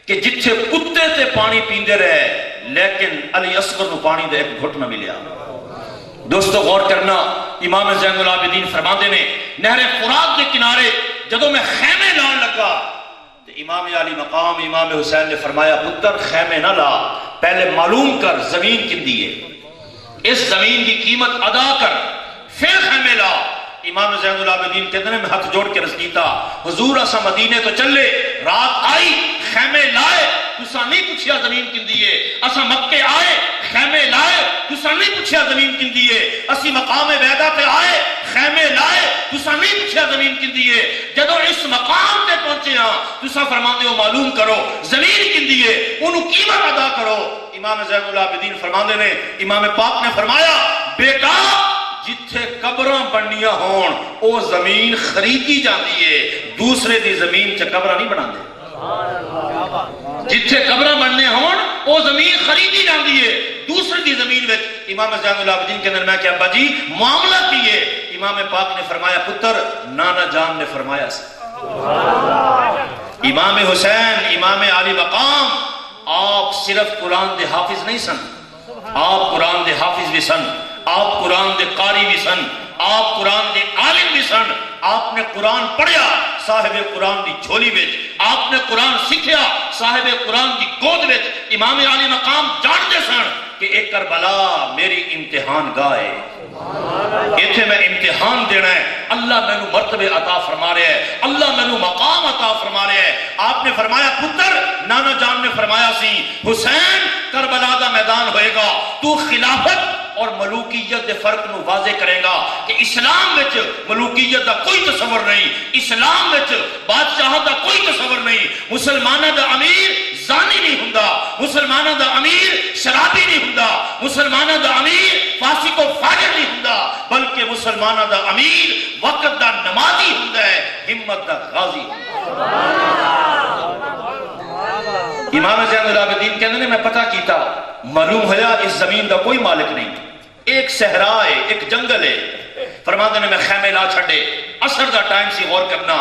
کہ جتھے کتے تے پانی پیندے رہے لیکن علی اصغر نو پانی دے ایک گھٹ نہ ملیا۔ دوستو غور کرنا، امام زین العابدین فرماندے نے نہر فرات کے کنارے جدو میں خیمے لان لگا تو امام علی مقام امام حسین نے فرمایا پتر خیمے نہ لا، پہلے معلوم کر زمین کندی ہے، اس زمین کی قیمت ادا کر پھر خیمے لا۔ امام زین العابدین کہتے ہیں میں ہاتھ جوڑ کے رس کیتا حضور اسا مدینے تو چلے، رات آئی خیمے لائے، تسا نہیں پوچھیا زمین کندی ہے، اسا مکے آئے خیمے لائے، تسا نہیں پوچھیا زمین کندی ہے، اسی مقام بیدا پہ آئے خیمے لائے، تسا نہیں پوچھیا زمین کندی ہے، جدو اس مقام تے پہنچے ہاں تسا فرماندے ہو معلوم کرو زمین کندی ہے، انہوں قیمت ادا کرو۔ امام زین العابدین فرماندے نے امام پاک نے فرمایا بیٹا جتھے قبراں بننیاں ہون او زمین خریدی جاندی ہے، دوسرے دی زمین چ قبراں نہیں بنا دے۔ جتھے قبراں بننے ہون او زمین خریدی جاندی ہے، دوسرے دی زمین وچ۔ امام زین العابدین کے اندر میں کہ ابا جی معاملہ کی ہے؟ امام پاک نے فرمایا پتر نانا جان نے فرمایا سی۔ امام حسین امام علی مقام آپ صرف قرآن دے حافظ نہیں سن، آپ قرآن دے حافظ بھی سن، آپ قرآن دے قاری بھی سن، آپ قرآن دے عالم بھی سن، آپ نے قرآن پڑھیا صاحب قرآن دی جھولی وچ، آپ نے قرآن سکھیا صاحب قرآن دی گود وچ۔ امام علی مقام جانتے سن کہ ایک کربلا میری امتحان گاہ ہے، ایتھے میں امتحان دینا ہے، اللہ میں نو مرتبے عطا فرما رہے ہے، اللہ میں نو مقام عطا فرما رہے ہے۔ آپ نے فرمایا پتر نانا جان نے فرمایا سی حسین کربلا دا میدان ہوئے گا، تو خلافت اور ملوکیت دے فرق نو واضح کرے گا کہ اسلام وچ ملوکیت دا کوئی تصور نہیں، اسلام وچ بادشاہ دا کوئی تصور نہیں، مسلمانہ دا امیر زانی نہیں ہوندا، مسلمانہ دا امیر شرابی نہیں ہوندا، مسلمانہ دا امیر فاسق و فاجر نہیں ہوندا، بلکہ مسلمانہ دا امیر وقت دا نمازی ہوندا ہے، ہمت دا غازی۔ امام زین العابدین کہنے نے میں پتہ کیتا، معلوم ہوا اس زمین دا کوئی مالک نہیں، ایک صحرا ہے، ایک جنگل ہے۔ فرماتے نے میں خیمے لا چھڑے، عصر دا ٹائم سی غور کرنا،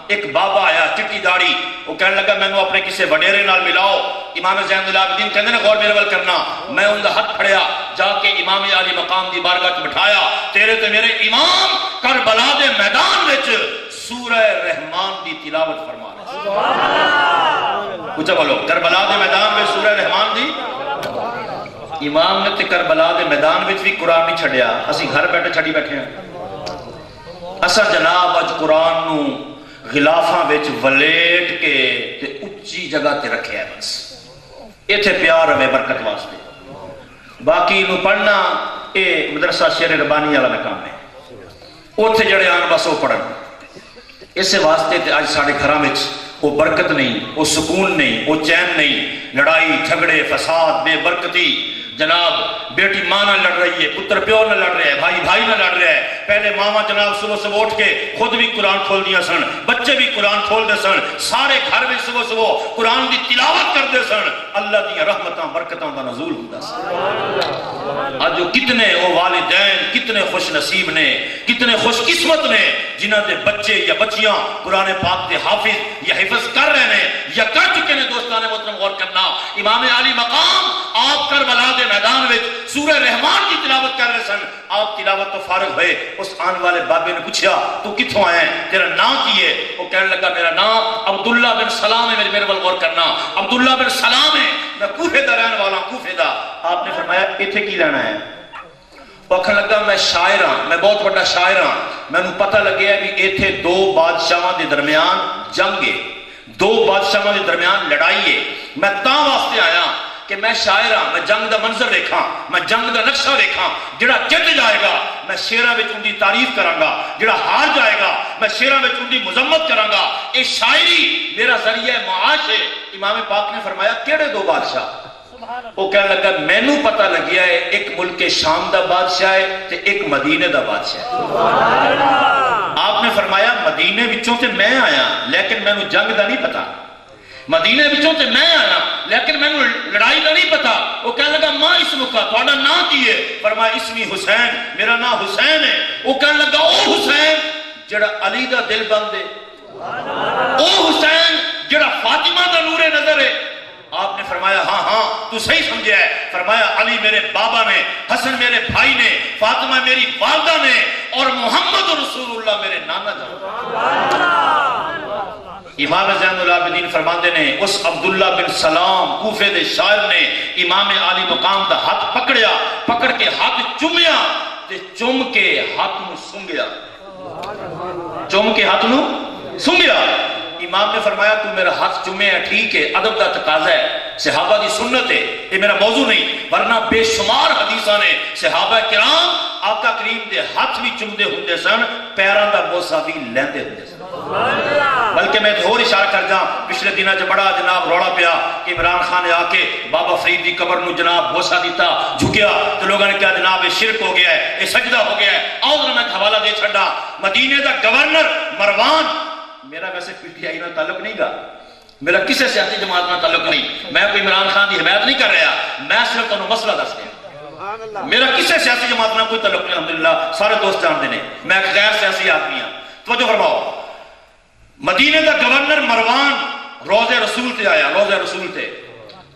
ایک بابا آیا چٹی داڑھی، وہ کہنے لگا میں نو اپنے کسے وڈیرے نال ملاؤ۔ امام زین العابدین کہنے نے غور میرے ول کرنا، میں ان دا ہاتھ پھڑیا جا کے امام علی مقام دی بارگاہ چ بٹھایا، تیرے تے میرے امام کربلا دے میدان وچ سورہ رحمان دی تلاوت فرما رہے۔ سبحان اللہ، پوچھا بولو کربلا دے میدان میں سورہ رحمان دی امام نے تے کربلا دے میدان وچ بھی قرآن نہیں چھڑیا، اسی گھر بیٹھے چھڑی بیٹھے ہیں۔ اسا جناب اج قرآن نو غلافاں وچ ولیٹ کے تے اچھی جگہ تے رکھے ہے، بس ایتھے پیار ہوئے برکت واسطے، باقی نو پڑھنا اے مدرسہ شیر ربانی والا میں کام ہے، اوتھے جڑے آن بس وہ پڑھن۔ اس واسطے تے اج ساڑے گھراں وچ وہ برکت نہیں، وہ سکون نہیں، وہ چین نہیں، لڑائی جھگڑے فساد بے برکتی۔ جناب بیٹی ماں نہ لڑ رہی ہے، پتر پیو نہ لڑ رہا ہے، بھائی بھائی نہ لڑ رہا ہے۔ پہلے ماما جناب صبح صبح اٹھ کے خود بھی قرآن کھول دیا سن، بچے بھی قرآن کھول دے سن، سارے گھر میں صبح صبح قرآن دی تلاوت کر دے سن، اللہ دی رحمتاں برکتاں دا نزول ہوتا سن۔ آج جو کتنے وہ والدین کتنے خوش نصیب نے، کتنے خوش قسمت نے جنہاں دے بچے یا بچیاں قرآن پاک دے حافظ یا حفظ کر رہے ہیں یا کر چکے نے۔ دوستان محترم غور کرنا، امام علی مقام آپ کربلا دے میدان وچ سورہ رحمان کی تلاوت کر رہے سن، آپ تلاوت تو فارغ ہوئے، اس آن والے بابے نے پوچھا تو کتھوں آئے ہیں، تیرا نام کی ہے؟ وہ کہنے لگا میرا نام عبداللہ بن سلام ہے، میرے بل غور کرنا عبداللہ بن سلام ہے، میں کوفے دا رہن والا ہوں، کوفے دا۔ آپ نے فرمایا ایتھے کی لینا ہے؟ وہ کہنے لگا میں شاعر ہاں، میں بہت بڑا شاعر ہاں، میں نے پتہ لگیا ہے بھی ایتھے دو بادشاہاں دے درمیان جنگ ہے، دو بادشاہاں دے درمیان لڑائی ہے، میں تاں واسطے آیا کہ میں شاعر ہاں، میں جنگ دا منظر دیکھاں، میں جنگ دا نقشہ دیکھاں، جڑا جت جائے گا میں شیراں وچ ان دی تعریف کراں گا، جڑا ہار جائے گا میں شیراں وچ ان دی مذمت کراں گا، اے شاعری میرا ذریعہ معاش ہے۔ امام پاک نے فرمایا کیڑے دو بادشاہ؟ وہ کہنے لگا مینوں پتہ لگیا ہے ایک ملک شام دا بادشاہ ہے تے ایک مدینے دا بادشاہ ہے۔ آپ نے نے فرمایا مدینے وچوں تے میں آیا لیکن میں نو جنگ دا نہیں پتا، مدینے وچوں تے میں آیا لیکن میں نو لڑائی دا نہیں پتا۔ وہ کہنے لگا ماں اسمو کا، تھوڑا نام کی ہے؟ فرمایا اسمی حسین، میرا نام حسین ہے۔ وہ کہنے لگا او حسین جڑا علی دا دل بندے، او حسین جڑا فاطمہ دا نور نظر ہے۔ آپ نے فرمایا ہاں ہاں تو صحیح سمجھا ہے۔ فرمایا علی میرے بابا نے، حسن میرے بھائی نے، فاطمہ میری والدہ نے، اور محمد رسول اللہ میرے نانا جان۔ امام زین العابدین فرماندے نے اس عبداللہ بن سلام کوفے دے شاعر نے امام عالی مقام دا ہاتھ پکڑیا، پکڑ کے ہاتھ چومیا تے چوم کے ہاتھ نو سنگیا، چوم کے ہاتھ نو سنگیا۔ امام نے فرمایا تو میرا ہاتھ چومے ہے ٹھیک ہے، ادب دا تقاضا ہے، صحابہ دی سنت ہے، یہ میرا موضوع نہیں، ورنہ بے شمار حدیثاں نے صحابہ کرام آقا کریم دے ہاتھ بھی چومدے ہوندے سن، پیراں دا بوسہ بھی لیندے ہوندے سن۔ بلکہ میں اور اشارہ کر جاں، پچھلے دنوں چ بڑا جناب روڑا پیا کہ عمران خان نے آ کے بابا فرید دی قبر نو جناب بوسہ دیتا، جھکیا تو لوگوں نے کہا جناب یہ شرک ہو گیا ہے، یہ سجدہ ہو گیا ہے۔ آؤ میں حوالہ دے چھڑا، مدینے دا گورنر مروان، میرا ویسے پی ٹی آئی نہ تعلق نہیں گا، میرا کسی سیاسی جماعت نہ تعلق نہیں، میں کوئی عمران خان دی حمایت نہیں کر رہا، میں صرف تمہیں مسئلہ دس رہا، میرا کسی سیاسی جماعت نہ کوئی تعلق نہیں، الحمدللہ سارے دوست جانتے ہیں میں ایک غیر سیاسی آدمی ہوں۔ توجہ فرماؤ، مدینے دا گورنر مروان روضہ رسول تے آیا، روضہ رسول تے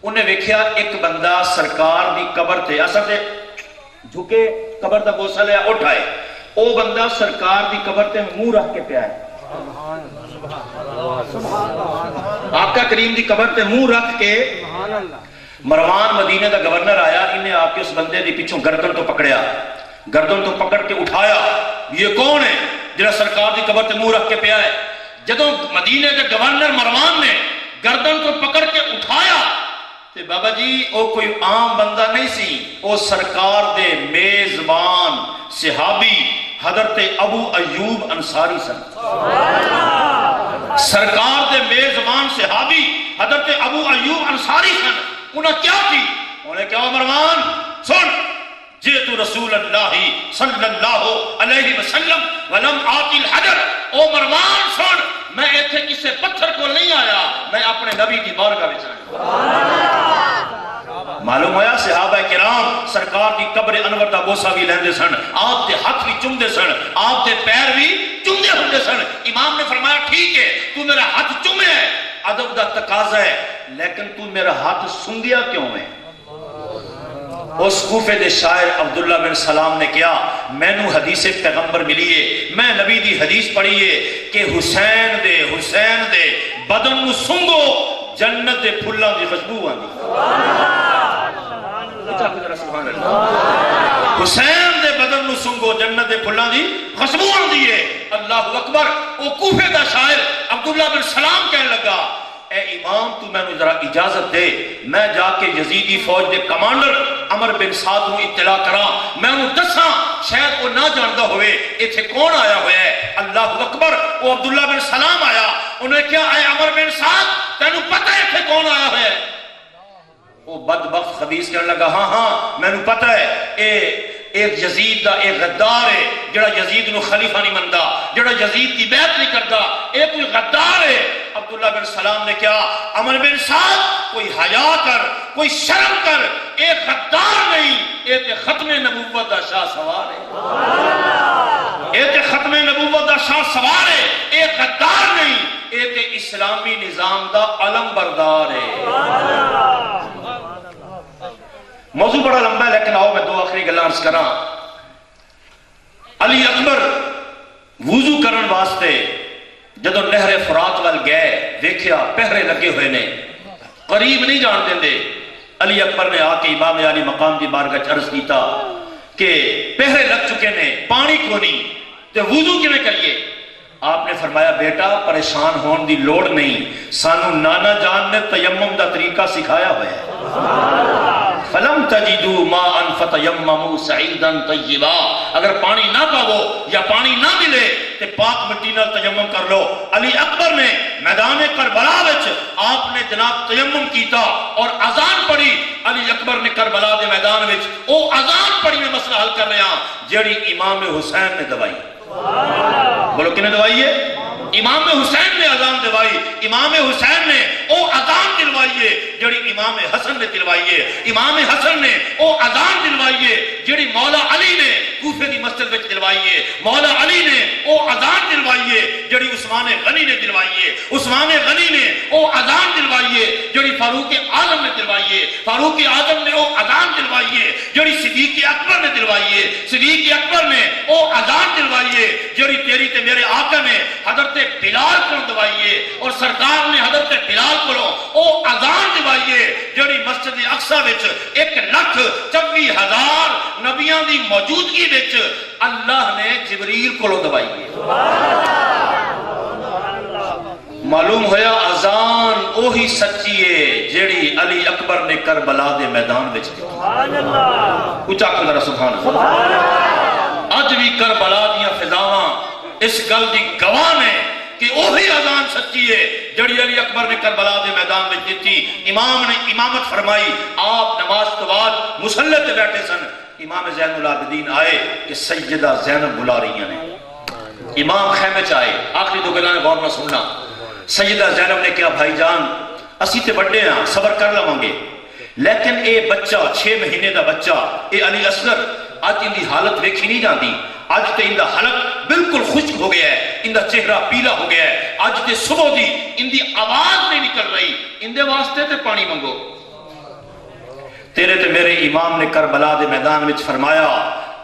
انہیں ویکھیا ایک بندہ سرکار دی قبر تے اثر تے جھکے قبر دا بوسہ لیا اٹھائے، او بندہ سرکار دی قبر تے منہ رکھ کے پیا ہے، آقا کریم دی قبر تے منہ رکھ کے۔ مروان مدینے دا گورنر آیا، انہیں آ کے اس بندے دی پیچھوں گردن تو پکڑیا، گردن تو پکڑ کے اٹھایا، یہ کون ہے جڑا سرکار دی قبر تے منہ رکھ کے پیا ہے؟ جدوں مدینے دے گورنر مروان نے گردن کو پکڑ کے اٹھایا تے بابا جی او کوئی عام بندہ نہیں سی، او سرکار دے میزبان صحابی حضرت ابو ایوب انصاری سن، سرکار دے میزبان صحابی حضرت ابو ایوب انصاری سن۔ انہاں کیا کی؟ انہیں کہا مروان سن، جیت رسول اللہ صلی اللہ علیہ وسلم ولم آتی الحجر، او مروان سن میں ایتھے کسے پتھر کو نہیں آیا، میں اپنے نبی کی بارگاہ میں آیا۔ معلوم ہویا صحابہ کرام سرکار کی قبر انور دا بوسہ بھی لیندے سن، آپ دے ہاتھ بھی چومدے سن، آپ دے پیر بھی چومدے ہوندے سن۔ امام نے فرمایا ٹھیک ہے تو میرا ہاتھ چومے ہے، ادب دا تقاضا ہے، لیکن تو میرا ہاتھ سنگیا کیوں ہے؟ اس کوفے دے شاعر عبداللہ بن سلام نے کیا، میں نو حدیث پیغمبر ملیے، میں نبی دی حدیث پڑھیے کہ حسین دے بدن نو سنگو جنت دے پھلاں دی خوشبو آندی، حسین دے بدن نو سنگو جنت دے پھلاں دی خوشبو آندی ہے۔ اللہ اکبر۔ او کوفے دا شاعر عبداللہ بن سلام کہنے لگا اے امام تو میں نے ذرا اجازت دے، میں جا کے یزیدی فوج دے کمانڈر عمر بن سعد نو اطلاع کرا، میں انہوں دساں شاید وہ نہ جانتا ہوئے ایتھے کون آیا ہویا ہے۔ اللہ اکبر۔ وہ عبداللہ بن سلام آیا، انہیں کیا اے عمر بن سعد تینوں پتہ ہے ایتھے کون آیا ہویا ہے؟ وہ بدبخت خبیث کہنے لگا ہاں ہاں میں نے پتہ ہے، ایک یزید دا ایک غدار ہے جڑا یزید نو خلیفہ نہیں مندا، جڑا یزید کی بیعت نہیں کرتا، ایک کوئی غدار ہے۔ عبداللہ بن سلام نے کیا عمر بن سعد کوئی حیا کر، کوئی شرم کر، ایک غدار نہیں، ایک ختم نبوت دا شاہ سوار ہے، ایک ختم نبوت دا شاہ سوار ہے، ایک غدار نہیں، ایک اسلامی نظام دا علم بردار ہے۔ موضوع بڑا لمبا ہے لیکن آؤ میں دو آخری گلاں عرض کراں۔ علی اکبر وضو کرن واسطے جدو نہر فرات وال گئے، دیکھیا پہرے لگے ہوئے نے، قریب نہیں جان دیندے۔ علی اکبر نے آ کے امام علی مقام دی بارگاہ عرض کیتا کہ پہرے لگ چکے نے، پانی کو نہیں تے وضو کیویں کریے؟ آپ نے فرمایا بیٹا پریشان ہون دی لوڑ نہیں، سانو نانا جان نے تیمم دا طریقہ سکھایا ہوا ہے۔ فَلَمْ تَجِدُوا مَاءً فَتَيَمَّمُوا صَعِيدًا طَيِّبًا، اگر پانی نہ پاؤ یا پانی نہ ملے تو پاک مٹی نال تیمم کر لو۔ علی اکبر نے میدان کربلا وچ آپ نے جناب تیمم کیتا اور اذان پڑھی۔ علی اکبر نے کربلا دے میدان وچ او اذان پڑھی میں مسئلہ حل کر رہا جیڑی امام حسین نے دوائی۔ بولو کنے دوائی ہے؟ امام حسین نے اذان دلوائی. امام حسین نے او اذان دلوائیے جڑی امام حسن نے دلوائیے. امام حسن نے او اذان دلوائیے جڑی مولا علی نے کوفے دی مسجد وچ دلوائیے. مولا علی نے او اذان دلوائیے جڑی عثمان غنی نے دلوائیے. عثمان غنی نے او اذان دلوائیے جڑی فاروق اعظم نے دلوائیے. فاروق اعظم نے او اذان دلوائیے جڑی صدیق اکبر نے دلوائیے. صدیق اکبر نے او اذان دلوائیے جڑی تیری تے میرے آقا نے حضرت بلال کو دلوائیے. اور سرکار نے حضرت بلال کو او اذان دلوائیے جڑی مسجد اقصی وچ 1,24,000 نبیاں دی موجودگی وچ اللہ نے جبریل کو دلوائیے. معلوم ہویا اذان اوہی سچی ہے جیڑی علی اکبر نے کربلا دے میدان وچ دی. اچھا کر ذرا سبحان اللہ. اج بھی کربلا دیاں فضاواں اس گل دی گواہ نے کہ اوہی اذان سچی ہے جڑی علی اکبر نے کربلا دے میدان وچ دتی. امام نے امامت فرمائی. آپ نماز تو بعد مصلی تے بیٹھے سن. امام زین العابدین آئے کہ سیدہ زینب بلا رہی ہیں. امام خیمے چ آئے. آخری دو گلاں غور نہ سننا. سیدہ زینب نے کہا بھائی جان اسی تے بڑے ہیں صبر کر لواں گے لیکن اے بچہ 6 مہینے دا بچہ اے علی اصغر اج ان دی حالت ویکھی نہیں جاندی. اج تے ان دا حلق بالکل خشک ہو گیا ہے. ان دا چہرہ پیلا ہو گیا ہے. اج تے صبح دی ان دی آواز نہیں نکل رہی. ان دے واسطے تے پانی منگو. تیرے تے میرے امام نے کربلا دے میدان وچ فرمایا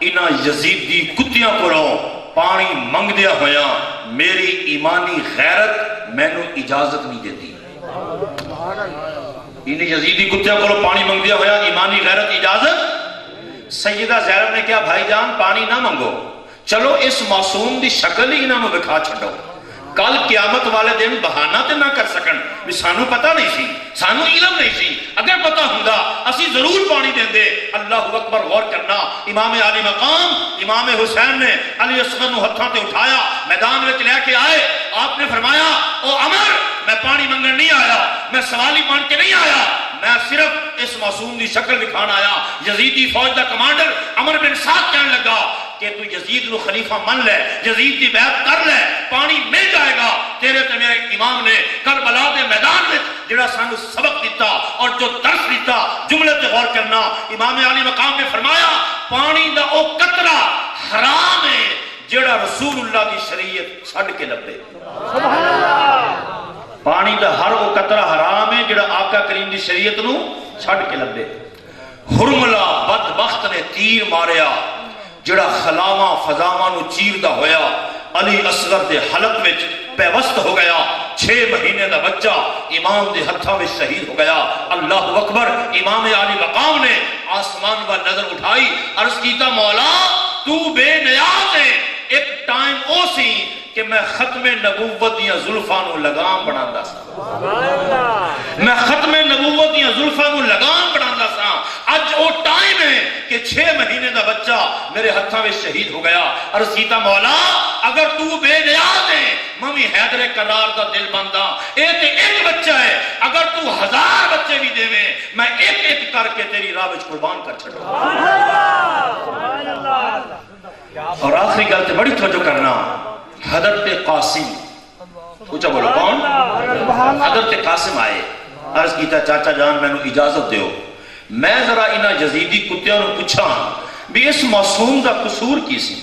انہاں یزیدی کتیاں کولوں پانی منگ دیا ہویا میری ایمانی غیرت میں نو اجازت نہیں دیتی. انہیں یزیدی کتیاں کولوں پانی منگ دیا ہویا ایمانی غیرت اجازت. سیدہ زینب نے کہا بھائی جان پانی نہ منگو چلو اس معصوم دی شکل ہی انہاں نو دکھا چھڈو. کل قیامت والے دن بہانہ تے نہ کر سکن بھی سانو پتہ نہیں سی سانو علم نہیں سی. اگر پتہ ہوندا اسی ضرور پانی دیندے. اللہ اکبر. غور کرنا. امام علی مقام امام حسین نے علی اصغر نو ہتھاں تے اٹھایا میدان وچ لے کے آئے. آپ نے فرمایا او عمر میں پانی منگن نہیں آیا میں سوالی بن کے نہیں آیا میں صرف اس معصوم دی شکل دکھانا آیا. یزیدی فوج دا کمانڈر عمر بن سعد کہنے لگا کہ تو یزید نو خلیفہ من لے یزید دی بیعت کر لے پانی مل جائے گا. تیرے تے میرے امام نے کربلا دے میدان میں جڑا سانو سبق دیتا اور جو درس دیتا جملے تے غور کرنا. امام علی مقام نے فرمایا پانی دا او قطرہ حرام ہے جڑا رسول اللہ دی شریعت چھڈ کے لبے. سبحان اللہ. پانی دا ہر وہ قطرہ حرام ہے جڑا آقا کریم دی شریعت نو چھڈ کے لبے. ہرملا بدبخت نے تیر ماریا جڑا خلاواں فضاواں نو چیردا ہویا علی اصغر دے حلق وچ پیوست ہو گیا. 6 مہینے دا بچہ امام دے ہتھاں وچ شہید ہو گیا. اللہ اکبر. امام علی مقام نے آسمان پر نظر اٹھائی عرض کیتا مولا تو بے نیاز ہے. ایک ٹائم او سی کہ میں ختم نبوت دیاں زلفاں نو لگام بناندا سا. میں ختم نبوت دیاں زلفاں نو لگام بناندا سا. اج او ٹائم ہے کہ 6 مہینے دا بچہ میرے ہتھاں وچ شہید ہو گیا. عرض کیتا مولا اگر تو بے نیاز ہے میں بھی حیدر کرار دا دل بندا. اے تے ایک بچہ ہے اگر تو 1000 بچے بھی دیویں میں ایک ایک کر کے تیری راہ وچ قربان کر چھڈوں. سبحان اللہ. اور آخری گل تے بڑی توجہ کرنا. حضرت قاسم اونچا بولو کون؟ حضرت قاسم آئے. عرض کیتا چاچا جان میں نو اجازت دیو میں ذرا انہاں یزیدی کتیاں نو پوچھاں بھی اس معصوم دا قصور کی سی.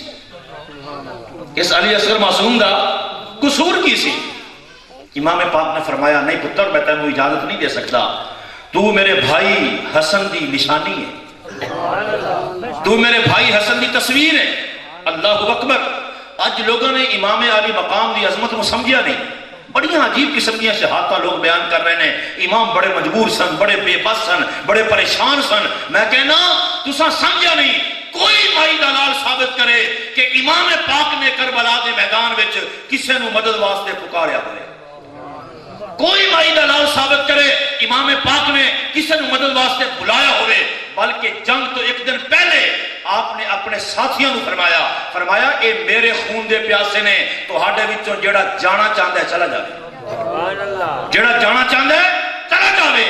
اس علی اصغر معصوم دا قصور کی سی. امام پاک نے فرمایا نہیں پتر میں تینوں اجازت نہیں دے سکتا. تو میرے بھائی حسن دی نشانی ہے. تو میرے بھائی حسن دی تصویر ہے. اللہ اکبر. آج لوگوں نے امام علی مقام دی عظمت کو سمجھیا نہیں. بڑی عجیب قسم کی شہادتاں لوگ بیان کر رہے ہیں. امام بڑے مجبور سن بڑے بے بس سن بڑے پریشان سن. میں کہنا تساں سمجھیا نہیں. کوئی مائی دلال ثابت کرے کہ امام پاک نے کربلا دے میدان وچ کسے نو مدد واسطے پکاریا ہوئے. کوئی مائی دلال ثابت کرے امام پاک نے کسے نو مدد واسطے بلایا ہوئے. بلکہ جنگ تو ایک دن پہلے آپ نے اپنے ساتھیوں کو فرمایا اے میرے خون دے پیاسے نے تہاڈے وچوں جڑا جانا چاہتا ہے چلا جاوے. جڑا جانا چاہتا ہے چلا جاوے.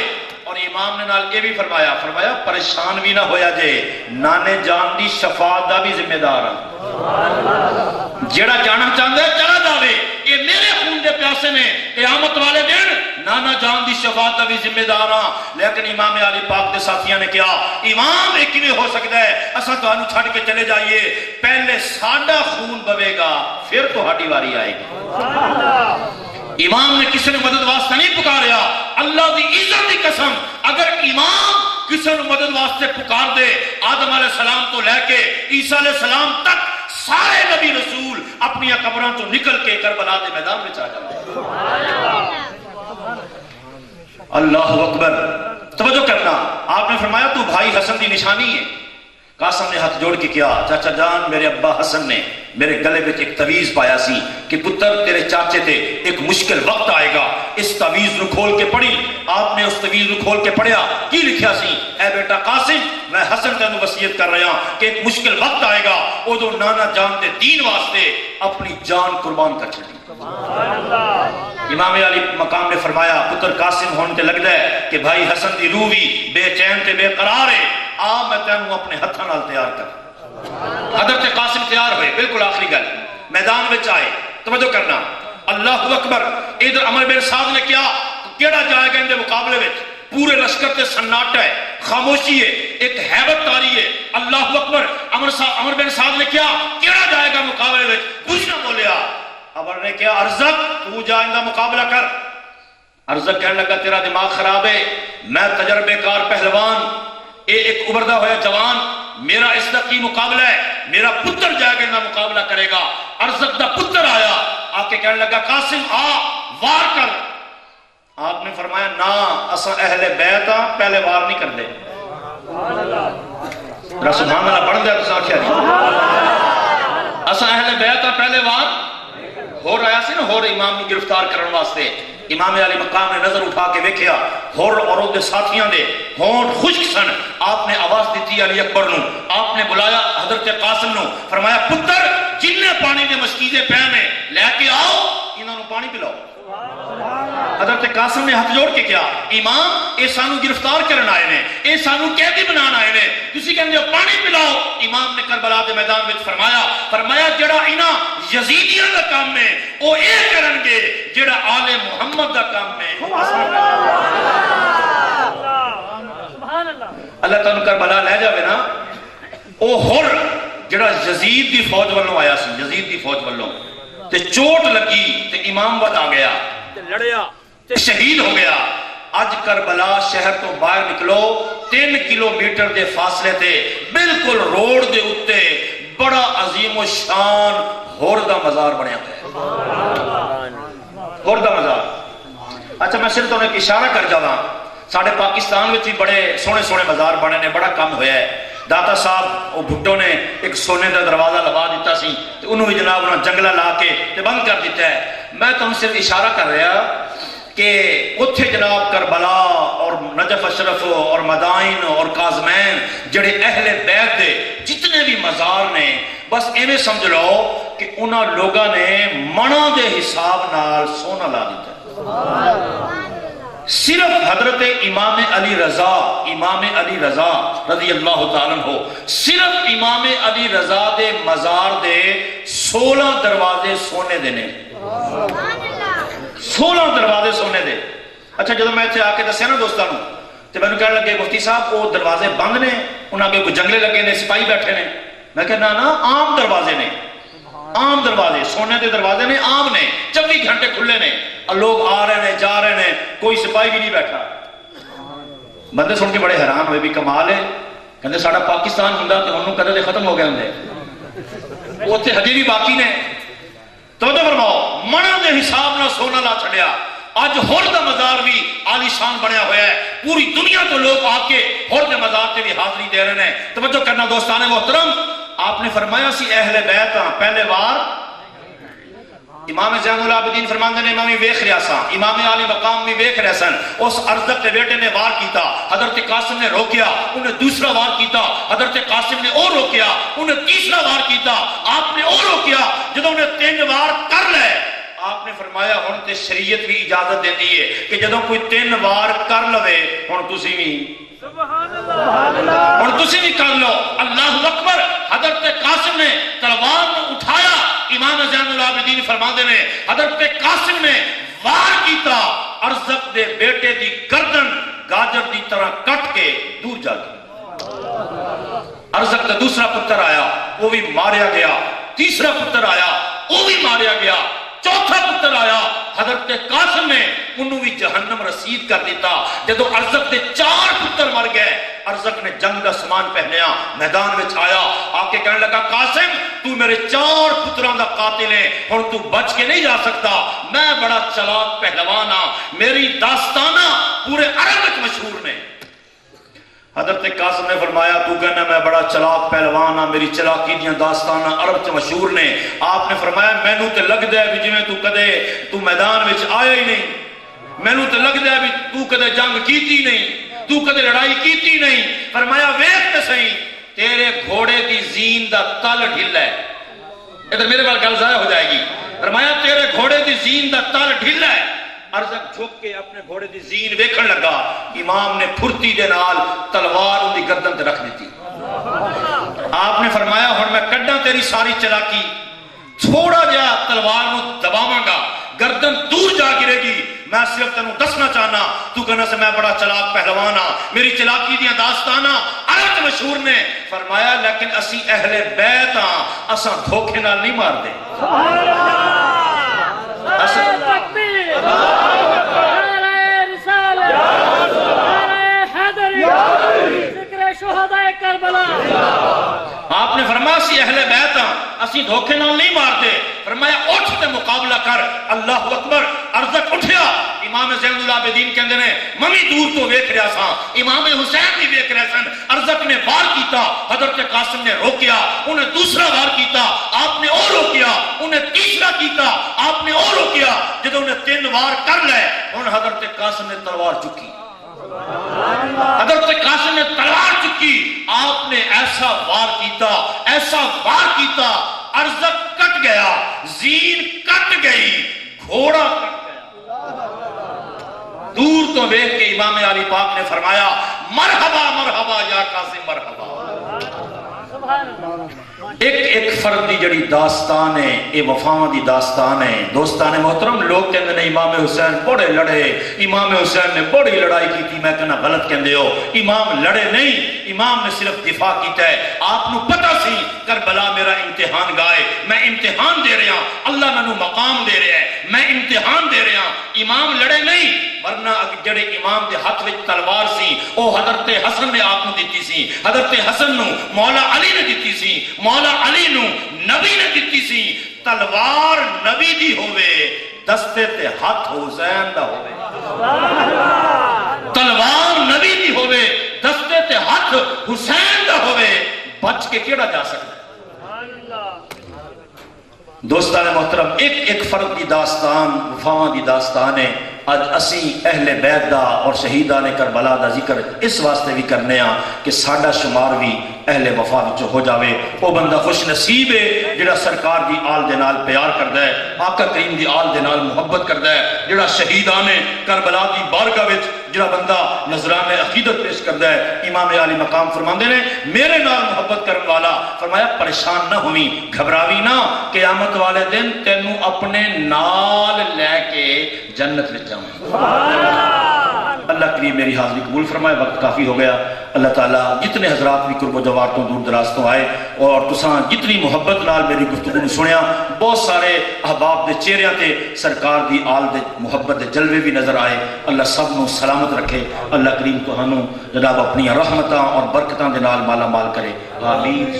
اور اور امام نے نال یہ بھی فرمایا پریشان بھی نہ ہویا جے نانے جان دی شفاعت دا بھی ذمہ دار ہاں جیڑا جانا چاہتا ہے چلا جاوے یہ میرے خون دے پیاسے نے قیامت والے دن نانا جان دی شفاعت دا بھی ذمہ دار ہاں لیکن امام علی پاک دے ساتھیاں نے کیا امام ایک ہی ہو سکتا ہے اساں تانوں چھڈ کے چلے جائیے پہلے ساڈا خون بہے گا پھر تہاڈی واری آئے گی امام نے کسی نے مدد واسطہ نہیں پکاریا اللہ دی عزت دی قسم اگر امام کسی نے مدد واسطے پکار دے آدم علیہ السلام تو لے کے عیسیٰ علیہ السلام تک سارے نبی رسول اپنی قبراں تو نکل کے کربلا دے میدان میں چاہ جاتے اللہ اکبر توجہ کرنا آپ نے فرمایا تو بھائی حسن دی نشانی ہے قاسم نے ہاتھ جوڑ کے کیا چاچا جان میرے ابا حسن نے میرے گلے میں ایک تعویذ پایا سی کہ پتر تیرے چاچے تھے ایک مشکل وقت آئے گا اس تعویذ نو کھول کے پڑھی آپ نے اس تعویذ نو کھول کے پڑھیا کی لکھیا سی اے بیٹا قاسم میں حسن تینوں وصیت کر رہا ہوں کہ ایک مشکل وقت آئے گا ادو نانا جان دے دین واسطے اپنی جان قربان کر چھڑی امام علی مقام نے فرمایا پتر قاسم ہونے تے لگدا ہے کہ بھائی حسن دی روح بھی بے چین تے بے قرار ہے میں تینوں اپنے ہتھاں نال تیار کر حضرت قاسم تیار ہوئے بالکل آخری گل میدان میں آئے توجہ کرنا اللہ اکبر ادھر عمر بن سعد نے کیڑا جائے گا ان دے مقابلے میں پورے لشکر تے سناٹا ہے خاموشی ہے ایک ہیبت تاری ہے اللہ اکبر عمر بن سعد نے کیڑا جائے گا مقابلے میں کچھ نہ بولیا عمر نے کیا ارزق تو جا ان کا مقابلہ کر ارزق کہنے لگا تیرا دماغ خراب ہے میں تجربے کار پہلوان ایک ابھردا ہوا جوان میرا اس کا کی مقابلہ ہے میرا پتر جائے گا انہا مقابلہ کرے گا ارزق دا پتر آیا آکے کہنے لگا قاسم وار کر آپ نے فرمایا نا اسا اہل بیت پہلے وار نہیں کر دے رسول اللہ پڑھ دیا تو ساکھیا نہیں اسا اہل بیت پہلے وار ہو رہا سی نا ہو رہا امام کی گرفتار کرنے واسطے امام علی مقام نے نظر اٹھا کے ویکھیا ہور اور دے ساتھیاں دے ہونٹ خشک سن آپ نے آواز دیتی علی اکبر نو آپ نے بلایا حضرت قاسم نو فرمایا پتر جننے پانی دے مشکیزے پہ میں لے کے آؤ انہوں پانی پلاؤ حضرت قاسم نے ہاتھ جوڑ کے کیا امام اے سانو گرفتار کرن آئے نے اے سانو قیدی بنان آئے نے تسی کہندے ہو پانی پلاؤ امام نے کربلا دے میدان وچ فرمایا جڑا انہاں یزیدیاں دا کام ہے او اے کرن گے جڑا آل محمد دا کام ہے سبحان اللہ تعالی کربلا لے جاوے نا او ہر جڑا یزید دی فوج والوں آیا سی یزید دی فوج والوں تے چوٹ لگی تے امام وقت آ گیا تے لڑیا تے شہید ہو گیا اج کربلا شہر تو باہر نکلو 3 کلومیٹر دے فاصلے تے بالکل روڈ دے اتے بڑا عظیم و شان ہور دا مزار بنیا ہے ہور دا مزار اچھا میں صرف انہیں اشارہ کر جاواں ساڑھے پاکستان میں بھی بڑے سونے سونے مزار بنے نے بڑا کم ہویا ہے داتا صاحب وہ بھٹو نے ایک سونے دا دروازہ لگا دیتا سی تو انہوں بھی جناب انہوں جنگلہ لا کے بند کر دیتا ہے میں تو ہم صرف اشارہ کر رہا کہ اتھے جناب کربلا اور نجف اشرف اور مدائن اور کاظمین جڑے اہل بیت دے جتنے بھی مزار نے بس ایویں سمجھ لو کہ انہاں لوگاں نے منہ دے حساب نال سونا لا دیتا ہے صرف حضرت امام علی رضا رضی اللہ تعالیٰ عنہ صرف امام علی رضا دے مزار دے 16 دروازے سونے دے نے 16 دروازے سونے دے اچھا جب میں اتنے آ کے دسیا نا دوستانوں تو میں نے کہنے لگے مفتی صاحب وہ دروازے بند نے انہاں کے کوئی جنگلے لگے نے سپاہی بیٹھے نے میں کہنا نا عام دروازے نے عام دروازے سونے دے دروازے نے عام نے 24 گھنٹے کھلے نے لوگ آ رہے ہیں جا رہے ہیں کوئی سپاہی بھی نہیں بیٹھا بندے سن کے بڑے حیران ہوئے بھی کمال ہے کہتے ساڑا پاکستان ہوندا تے ہن کدے ختم ہو گئے ہوندے اوتھے ہجے بھی باقی نے توجہ فرماؤ منہ دے حساب نال سونا لا چھڑیا اج ہور دا مزار بھی عالی شان بنیا ہوا ہے پوری دنیا تو لوگ آ کے ہور دے مزار تے بھی حاضری دے رہے ہیں توجہ کرنا دوستان محترم آپ نے فرمایا سی اہل بیت پہلے وار امام زین العابدین فرماندے نے امامی ویکھ رہا سا امام علی مقام بھی ویکھ رہے سن اس ارزق کے بیٹے نے وار کیتا حضرت قاسم نے روکیا انہیں دوسرا وار کیتا حضرت قاسم نے اور روکیا انہیں تیسرا وار کیتا آپ نے اور روکیا جدوں نے 3 وار کر لے آپ نے فرمایا ہن تے شریعت بھی اجازت دیتی ہے کہ جدوں کوئی 3 وار کر لوے ہن تسی بھی ہن تسی بھی کر لو۔ اللہ اکبر۔ حضرت قاسم نے تلوار کو اٹھایا، امام زین العابدین فرماندے نے حضرت قاسم نے وار کیتا، ارزق دے بیٹے دی گردن گاجر دی طرح کٹ کے دور جا گئی۔ ارزق دا دوسرا پتر آیا، وہ بھی ماریا گیا، تیسرا پتر آیا، وہ بھی ماریا گیا، چوتھا پتر آیا، حضرت قاسم نے انہوں بھی جہنم رسید کر دیتا۔ جدو ارزق دے 4 پتر مر گئے، ارزق نے جنگ دا سامان پہنیا، میدان وچ آیا، آ کے کہنے لگا قاسم تو میرے 4 پتران دا قاتل ہے، ہن تو بچ کے نہیں جا سکتا، میں بڑا چلاک پہلوان ہاں، میری داستانہ پورے عرب وچ مشہور نے۔ حضرت قاسم نے فرمایا تو کہنا میں بڑا چلاک پہلوان ہاں، میری چلاکی دیاں داستاناں عرب چ مشہور نے۔ آپ نے فرمایا مینوں تے لگدا ہے بھی جویں تو کدے تو میدان وچ آیا ہی نہیں، مینوں تے لگدا ہے بھی تو کدے جنگ کیتی نہیں، تو کدے لڑائی کیتی نہیں۔ فرمایا ویکھ تے صحیح تیرے گھوڑے دی زین دا تل ڈھلا ہے، ادھر میرے بال گل ضائع ہو جائے گی۔ فرمایا تیرے گھوڑے دی زین دا تل ڈھلا ہے۔ ارزق جھک کے اپنے گھوڑے دی زین ویکھن لگا، امام نے پھرتی دے نال تلوار ان دی گردن تے رکھ دیتی۔ آپ نے فرمایا ہن میں کڈاں تیری ساری چلاکی، تھوڑا جہا تلوار نو دباواں گا، گردن دور جا گرے گی، میں صرف تینوں دسنا چاہنا تو کہنا سے میں بڑا چلاک پہلوان ہاں، میری چلاکی دیاں داستاناں عرب مشہور نے۔ فرمایا لیکن اسی اہل بیت ہاں، اساں دھوکے نال نہیں مار دے۔ آپ نے فرمایا سی اہل بیت ہاں، اسی دھوکے نال نہیں مار دے۔ فرمایا اٹھ تے مقابلہ کر۔ اللہ اکبر۔ ارزق اٹھیا، امام زین العابدین کہندے نے ممی دور تو ویکھ رہا سا، امام حسین بھی ویکھ رہے سن۔ ارزق نے وار کیتا، حضرت قاسم نے روکیا، انہیں دوسرا وار کیتا، آپ نے اور روکیا، انہیں تیسرا کیتا، آپ نے اور روکیا۔ جدوں انہیں 3 وار کر لے ہن حضرت قاسم نے تلوار چکی، حضرت قاسم نے تلوار چکی، آپ نے ایسا وار کیتا، ایسا وار کیتا، ارزق کٹ گیا، زین کٹ گئی، گھوڑا کٹ گیا۔ دور تو دیکھ کے امام علی پاک نے فرمایا مرحبا مرحبا یا قاسم مرحبا۔ ایک فرد دی جڑی داستان ہے، اے وفاواں دی داستان ہے۔ دوستان محترم، لوگ کہندے نے امام حسین بڑے لڑے، امام حسین نے بڑی لڑائی کی تھی، میں کہنا غلط کہندے ہو، امام لڑے نہیں، امام نے صرف دفاع کیتا ہے۔ آپ نو پتہ سی کربلا میرا امتحان گائے، میں امتحان دے رہا، اللہ مینوں مقام دے رہا ہے، میں امتحان دے رہا۔ امام لڑے نہیں، ورنہ جڑے امام دے ہاتھ وچ تلوار سی او حضرت حسن نے آپ نو دتی سی، حضرت حسن نو مولا علی نے دتی سی، مولا علی نو نبی نے دتی سی۔ تلوار نبی دی ہوئے، دستے تے ہاتھ حسین دا ہوئے۔ تلوار نبی دی ہوئے، دستے تے ہاتھ حسین دا ہوئے، بچ کے کیڑا جا سکتا ہے؟ دوستان محترم، ایک فرد دی داستان وفاواں دی داستان ہے۔ آج اسی اہل بیت دا اور شہیدان کربلا دا ذکر اس واسطے بھی کرنے ہاں کہ ساڈا شمار بھی اہل وفا وچ ہو جاوے۔ وہ بندہ خوش نصیب ہے جڑا سرکار دی آل دے نال پیار کردا ہے، آقا کریم دی آل دے نال محبت کردا ہے، جڑا شہیدان کربلا دی بارگاہ وچ جڑا بندہ نذران عقیدت پیش کردا ہے۔ امام علی مقام فرماندے نے میرے نال محبت کرن والا، فرمایا پریشان نہ ہوئی، گھبراوی نہ، قیامت والے دن تینوں اپنے نال لے کے جنت وچ جاؤں۔ اللہ کریم میری حاضری قبول فرمائے۔ وقت کافی ہو گیا۔ اللہ تعالیٰ جتنے حضرات بھی قرب و جوار تو دور دراز تو آئے اور تساں جتنی محبت نال میری گفتگو سنیا، بہت سارے احباب دے چہریاں تے سرکار دی آل دے محبت دے جلوے بھی نظر آئے۔ اللہ سب نو سلامت رکھے۔ اللہ کریم تہانوں جناب اپنی رحمتاں اور برکتاں دے نال مالا مال کرے۔ آمین۔